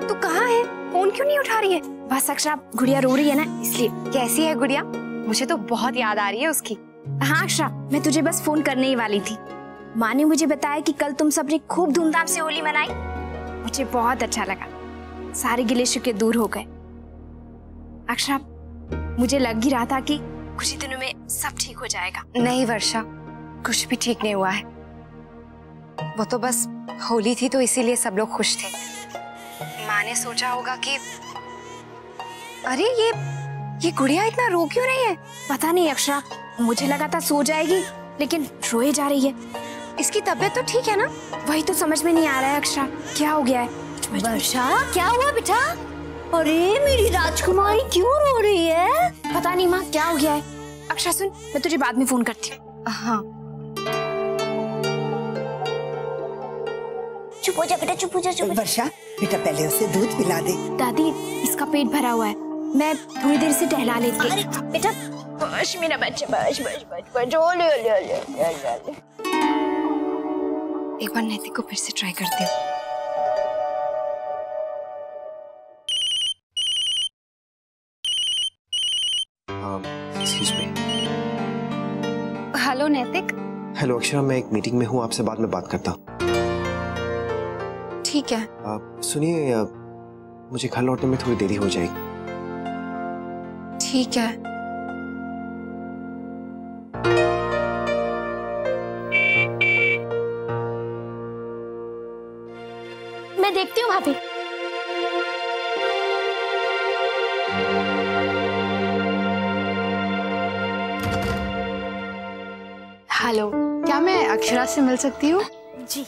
तू कहाँ है? फोन क्यों नहीं उठा रही है? बस अक्षरा, गुड़िया रो रही है ना इसलिए। कैसी है गुड़िया? मुझे तो बहुत याद आ रही है उसकी। हाँ अक्षरा, मैं तुझे बस फोन करने ही वाली थी। माँ ने मुझे बताया कि कल तुम सबने खूब धूमधाम से होली मनाई। मुझे बहुत अच्छा लगा, सारे गिले शिकवे दूर हो गए। अक्षरा, मुझे लग ही रहा था कि कुछ ही दिनों में सब ठीक हो जाएगा। नहीं वर्षा, कुछ भी ठीक नहीं हुआ है। वो तो बस होली थी तो इसीलिए सब लोग खुश थे। माँ ने सोचा होगा कि अरे ये गुड़िया इतना रो क्यों रही है? पता नहीं अक्षरा, मुझे लगा था सो जाएगी लेकिन रोए जा रही है। इसकी तबीयत तो ठीक है ना? वही तो समझ में नहीं आ रहा है अक्षरा, क्या हो गया है? वर्षा, क्या हुआ बेटा? अरे मेरी राजकुमारी क्यों रो रही है? पता नहीं माँ, क्या हो गया है? अक्षरा सुन, मैं तुझे बाद में फोन करती हूँ। हाँ चुप हो जा बेटा, चुप हो जा, चुप हो जा। वर्षा बेटा, पहले उसे दूध पिला दे। दादी, इसका पेट भरा हुआ है, मैं थोड़ी देर से टहला लेती हूँ। अरे बेटा, बस मेरा बच्चा, बस बस बस बस। ओले ओले ओले ओले ओले। एक बार नैतिक को फिर से ट्राई करती हूँ। Excuse me. हेलो नैतिक। हेलो अक्षरा, मैं एक मीटिंग में हूँ, आपसे बाद में बात करता हूँ। ठीक है। सुनिए, मुझे घर लौटने में थोड़ी देरी हो जाएगी। ठीक है। मैं देखती हूँ भाभी। हेलो, क्या मैं अक्षरा से मिल सकती हूँ? जी।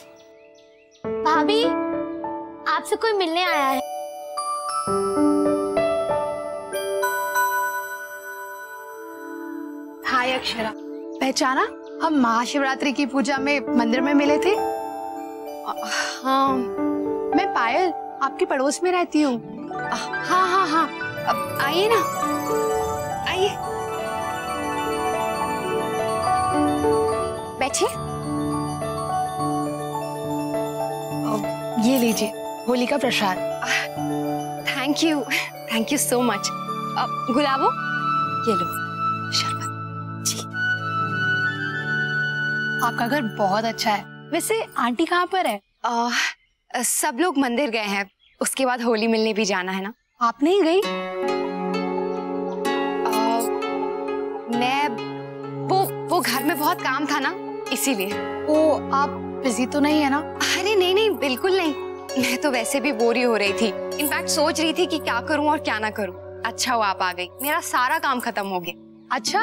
भाभी, आपसे कोई मिलने आया है। हाय अक्षरा, पहचाना? हम महाशिवरात्रि की पूजा में मंदिर में मिले थे। हाँ, मैं पायल, आपके पड़ोस में रहती हूँ। हाँ हाँ हाँ, अब आइए ना, आइए बैठिए। ये लीजिए होली का प्रसाद। Thank you so much. Gulabo, ये लो शरबत। जी। आपका घर बहुत अच्छा है। वैसे आंटी कहाँ पर है? सब लोग मंदिर गए हैं, उसके बाद होली मिलने भी जाना है ना। आप नहीं गई? मैं वो घर में बहुत काम था ना, इसीलिए। वो आप बिजी तो नहीं है ना? अरे नहीं नहीं, बिल्कुल नहीं। मैं तो वैसे भी बोरी हो रही थी। इनफैक्ट सोच रही थी कि क्या करूं और क्या ना करूं। अच्छा हुआ आप आ गई, मेरा सारा काम खत्म हो गया। अच्छा,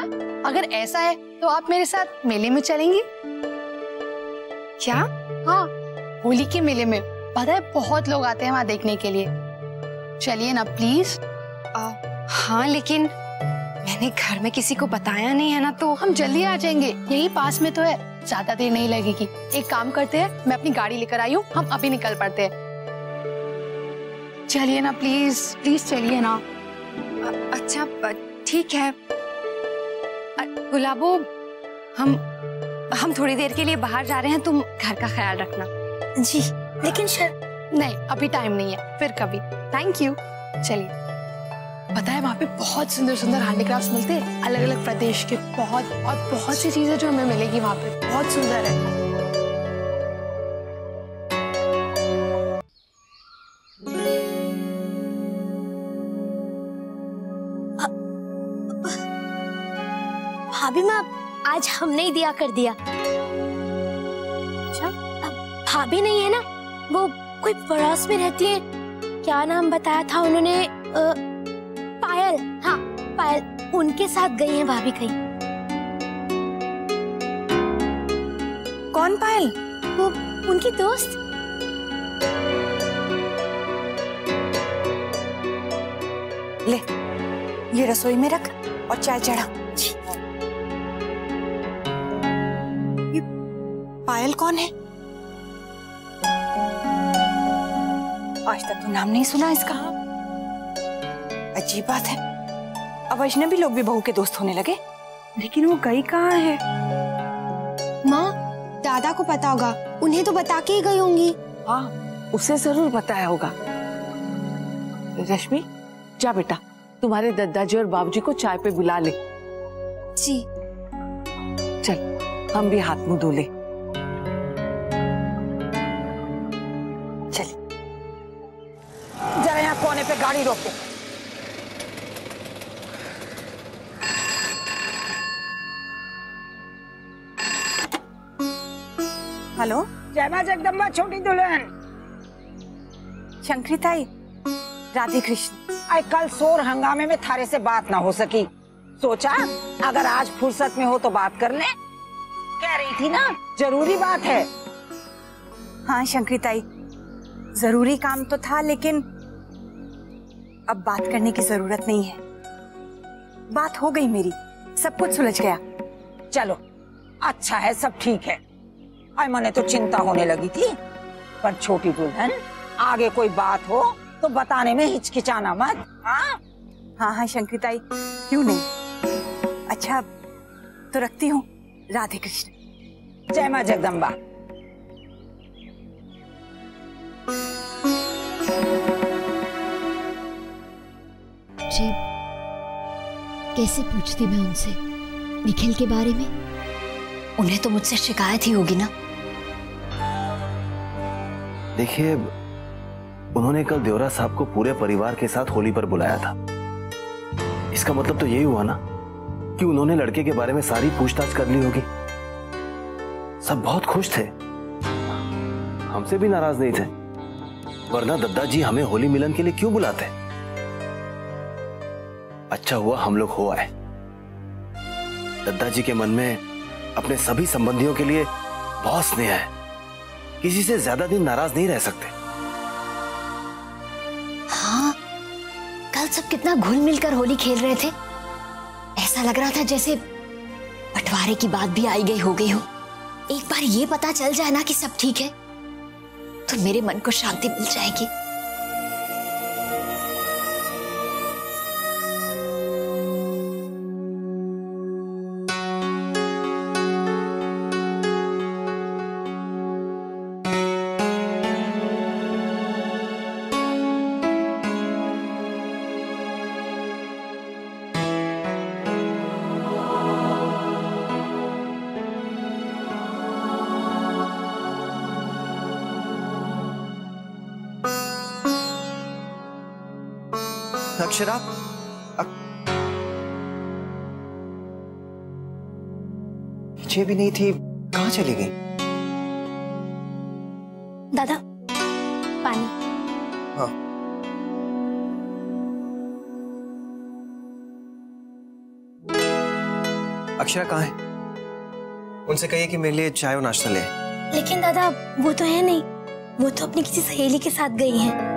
अगर ऐसा है तो आप मेरे साथ मेले में चलेंगी? क्या? हाँ, होली के मेले में पता है बहुत लोग आते हैं वहाँ देखने के लिए। चलिए ना प्लीज। हाँ, लेकिन मैंने घर में किसी को बताया नहीं है ना, तो हम जल्दी आ जाएंगे, यही पास में तो है, ज्यादा देर नहीं लगेगी। एक काम करते हैं, मैं अपनी गाड़ी लेकर आई हूँ, हम अभी निकल पड़ते हैं। चलिए ना प्लीज, प्लीज चलिए ना। अच्छा ठीक है। गुलाबो, हम थोड़ी देर के लिए बाहर जा रहे हैं, तुम घर का ख्याल रखना। जी, लेकिन नहीं, अभी टाइम नहीं है, फिर कभी। Thank you. चलिए। पता है वहाँ पे बहुत सुंदर सुंदर हैंडीक्राफ्ट्स मिलते हैं, अलग अलग प्रदेश के। बहुत सी चीजें जो हमें मिलेगी वहाँ पे, बहुत सुंदर है। भाभी माँ, आज हमने ही दिया कर दिया। अच्छा? भाभी नहीं है ना, वो कोई पड़ोस में रहती है, क्या नाम बताया था उन्होंने? पायल। हाँ पायल, उनके साथ गई हैं भाभी कहीं। कौन पायल? वो उनकी दोस्त। ले, ये रसोई में रख और चाय चढ़ा। ये पायल कौन है? आज तक तो नाम नहीं सुना इसका। अजीब बात है, अब अजनबी लोग भी बहू के दोस्त होने लगे। लेकिन वो गई कहाँ है? माँ, दादा को पता होगा, उन्हें तो बता के ही गई होंगी। हाँ, उसे जरूर बताया होगा। रश्मि, जा बेटा, तुम्हारे दादाजी और बाबूजी को चाय पे बुला ले। जी। चल, हम भी हाथ मुंह धो ले। चल, जरा यहाँ कोने पे गाड़ी रोको। हेलो, जय मां जगदम्बा छोटी दुल्हन। शंकरी ताई, राधे कृष्ण। आई कल शोर हंगामे में थारे से बात ना हो सकी, सोचा अगर आज फुर्सत में हो तो बात कर ले। कह रही थी ना, जरूरी बात है। हाँ शंकरी ताई, जरूरी काम तो था, लेकिन अब बात करने की जरूरत नहीं है। बात हो गई मेरी, सब कुछ सुलझ गया। चलो अच्छा है, सब ठीक है। आई मने तो चिंता होने लगी थी, पर छोटी दुल्हन, आगे कोई बात हो तो बताने में हिचकिचाना मत। हाँ हाँ शंकरी ताई, क्यों नहीं। अच्छा तो रखती हूँ। राधे कृष्ण। जय मां जगदम्बा। जी, कैसे पूछती मैं उनसे निखिल के बारे में? उन्हें तो मुझसे शिकायत ही होगी ना। देखिए, उन्होंने कल देवरा साहब को पूरे परिवार के साथ होली पर बुलाया था। इसका मतलब तो यही हुआ ना कि उन्होंने लड़के के बारे में सारी पूछताछ कर ली होगी। सब बहुत खुश थे, हमसे भी नाराज नहीं थे, वरना दद्दाजी हमें होली मिलन के लिए क्यों बुलाते? अच्छा हुआ हम लोग हो आए। दद्दाजी के मन में अपने सभी संबंधियों के लिए बहुत स्नेह है, किसी से ज्यादा दिन नाराज नहीं रह सकते। हाँ, कल सब कितना घुल मिल कर होली खेल रहे थे। ऐसा लग रहा था जैसे बंटवारे की बात भी आई गई हो गई हो। एक बार ये पता चल जाए ना कि सब ठीक है तो मेरे मन को शांति मिल जाएगी। अक्षरा, पीछे भी नहीं थी, कहाँ चली गई? दादा पानी। हाँ। अक्षरा कहाँ है? उनसे कहिए कि मेरे लिए चाय और नाश्ता ले आए। लेकिन दादा वो तो है नहीं, वो तो अपनी किसी सहेली के साथ गई हैं।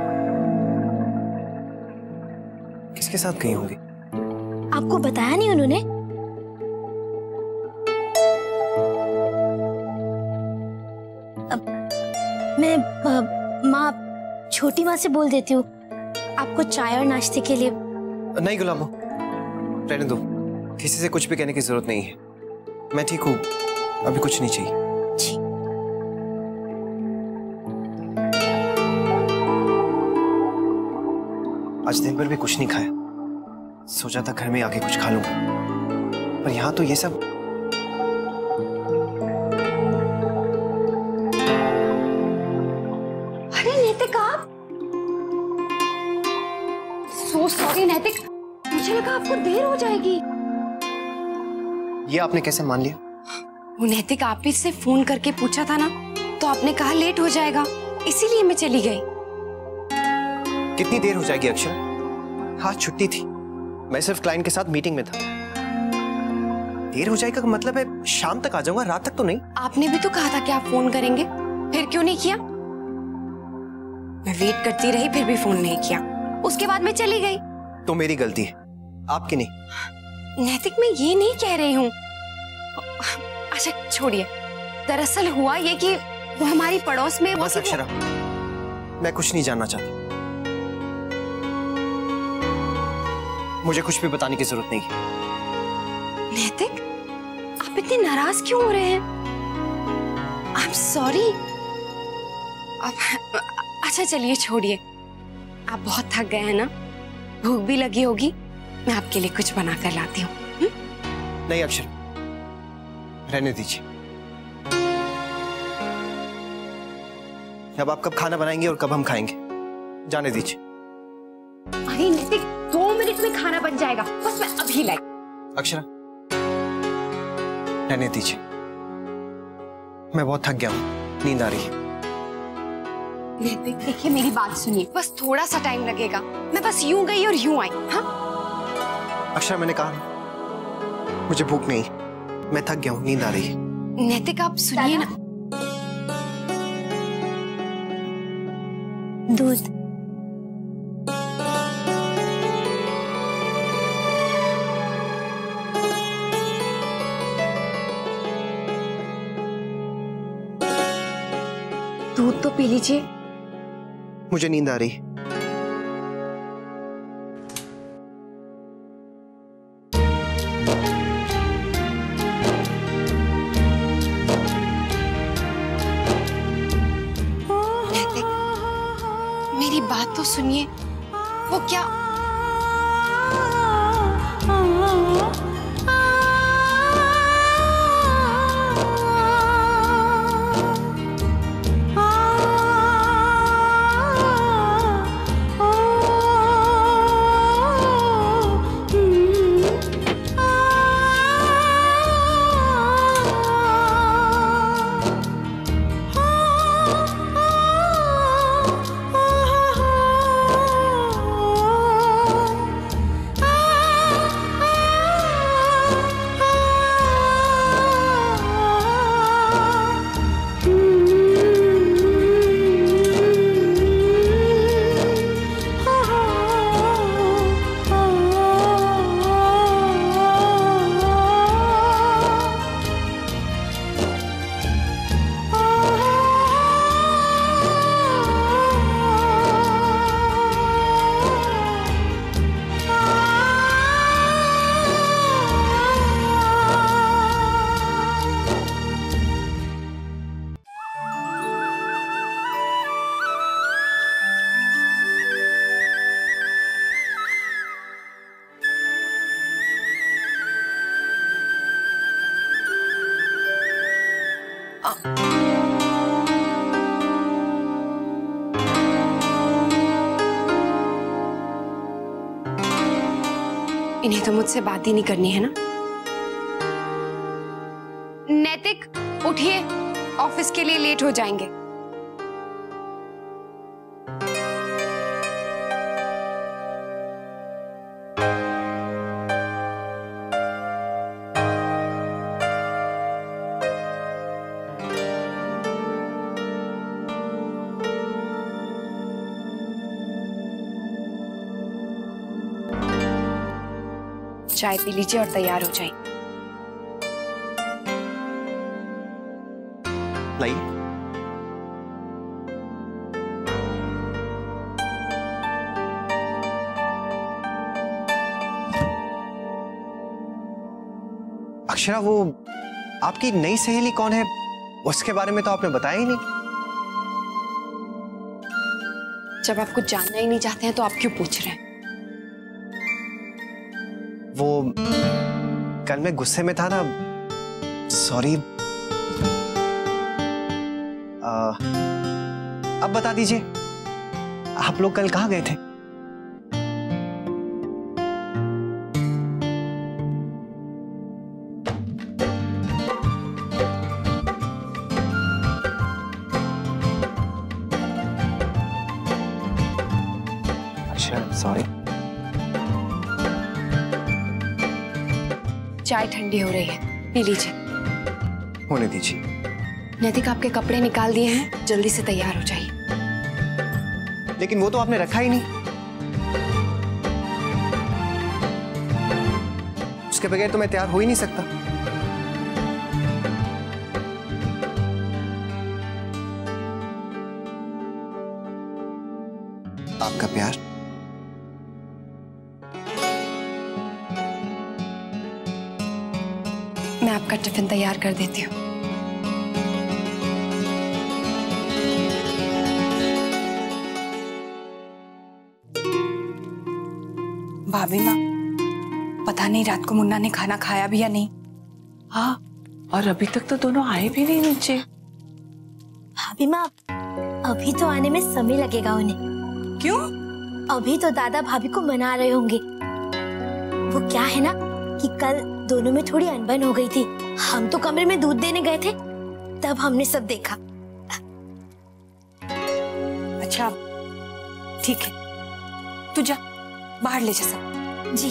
किसके साथ गई होंगी? आपको बताया नहीं उन्होंने? मैं माँ छोटी माँ से बोल देती हूँ आपको चाय और नाश्ते के लिए। नहीं गुलामो, रहने दो, किसी से कुछ भी कहने की जरूरत नहीं है। मैं ठीक हूँ, अभी कुछ नहीं चाहिए। आज दिन भर भी कुछ नहीं खाया, सोचा था घर में आके कुछ खा लूंगा, पर यहाँ तो ये सब। अरे नैतिक, आप सो सॉरी नैतिक, मुझे लगा आपको देर हो जाएगी। ये आपने कैसे मान लिया? वो नैतिक, आप ही से फोन करके पूछा था ना, तो आपने कहा लेट हो जाएगा, इसीलिए मैं चली गई। कितनी देर हो जाएगी अक्षर? आज छुट्टी थी, मैं सिर्फ क्लाइंट के साथ मीटिंग में था। देर हो जाएगा का मतलब है शाम तक आ जाऊंगा, रात तक तो नहीं। आपने भी तो कहा था कि आप फोन करेंगे, फिर क्यों नहीं किया? मैं वेट करती रही, फिर भी फोन नहीं किया, उसके बाद मैं चली गई। तो मेरी गलती है, आपकी नहीं। नैतिक, मैं ये नहीं कह रही हूँ। अच्छा छोड़िए, दरअसल हुआ ये कि वो हमारी पड़ोस में। बस अक्षरा, मैं कुछ नहीं जानना चाहता, मुझे कुछ भी बताने की जरूरत नहीं है। नैतिक, आप इतने नाराज क्यों हो रहे हैं? I am sorry. अच्छा चलिए छोड़िए, आप बहुत थक गए हैं ना, भूख भी लगी होगी, मैं आपके लिए कुछ बना कर लाती हूँ। नहीं अक्षर, रहने दीजिए। अब आप कब खाना बनाएंगे और कब हम खाएंगे, जाने दीजिए। अरे नैतिक, 2 मिनट में खाना बन जाएगा, बस मैं अभी लाई। अक्षरा, रहने दीजिए, मैं बहुत थक गया हूँ, नींद आ रही है। नैतिक देखिए, मेरी बात सुनिए, बस थोड़ा सा टाइम लगेगा, मैं बस यूं गई और यूं आई। हाँ अक्षरा, मैंने कहा मुझे भूख नहीं, मैं थक गया हूँ, नींद आ रही है। नैतिक आप सुनिए ना। दूध। दूध तो पी लीजिए। मुझे नींद आ रही है। मेरी बात तो सुनिए, वो क्या इन्हें तो मुझसे बात ही नहीं करनी है ना। नैतिक उठिए, ऑफिस के लिए लेट हो जाएंगे। चाय पी लीजिए और तैयार हो जाइए। लाइए। अक्षरा, वो आपकी नई सहेली कौन है, उसके बारे में तो आपने बताया ही नहीं। जब आप कुछ जानना ही नहीं चाहते हैं तो आप क्यों पूछ रहे हैं? वो कल मैं गुस्से में था ना, सॉरी। अब बता दीजिए, आप लोग कल कहाँ गए थे? अच्छा, सॉरी। चाय ठंडी हो रही है, पी लीजिए। होने दीजिए। नैतिक, आपके कपड़े निकाल दिए हैं, जल्दी से तैयार हो जाइए। लेकिन वो तो आपने रखा ही नहीं। उसके बगैर तो मैं तैयार हो ही नहीं सकता। आपका प्यार। मैं आपका टिफिन तैयार कर देती हूँ। भाभी माँ, पता नहीं रात को मुन्ना ने खाना खाया भी या नहीं। हाँ, और अभी तक तो दोनों आए भी नहीं नीचे। भाभी माँ, अभी तो आने में समय लगेगा उन्हें। क्यों? अभी तो दादा भाभी को मना रहे होंगे। वो क्या है ना कि कल दोनों में थोड़ी अनबन हो गई थी। हम तो कमरे में दूध देने गए थे, तब हमने सब देखा। अच्छा, ठीक है, तू जा, बाहर ले जा सब। जी।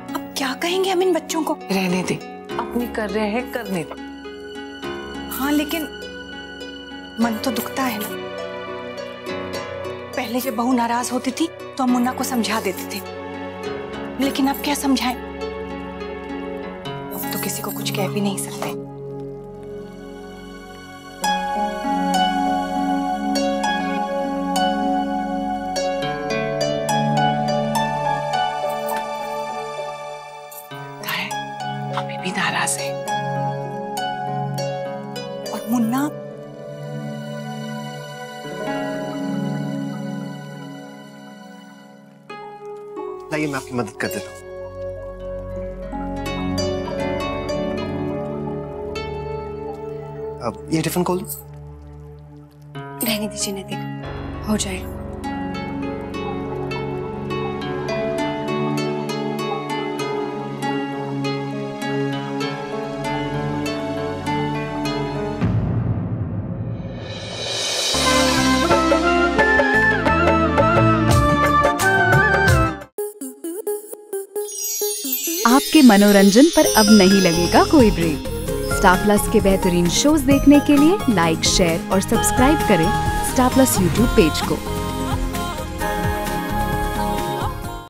अब क्या कहेंगे हम इन बच्चों को? रहने दे, अपनी कर रहे हैं, करने दे। हाँ, लेकिन मन तो दुखता है ना। पहले जब बहू नाराज होती थी तो हम मुन्ना को समझा देते थे, लेकिन अब क्या समझाएं? अब तो किसी को कुछ कह भी नहीं सकते। अभी भी नाराज है। और मुन्ना, लाइए, मैं आपकी मदद कर देता हूँ। अब ये टिफिन खोल दो। रहने दीजिए नैतिक, हो जाएगा। आपके मनोरंजन पर अब नहीं लगेगा कोई ब्रेक। स्टार प्लस के बेहतरीन शोज देखने के लिए लाइक, शेयर और सब्सक्राइब करें स्टार प्लस यूट्यूब पेज को।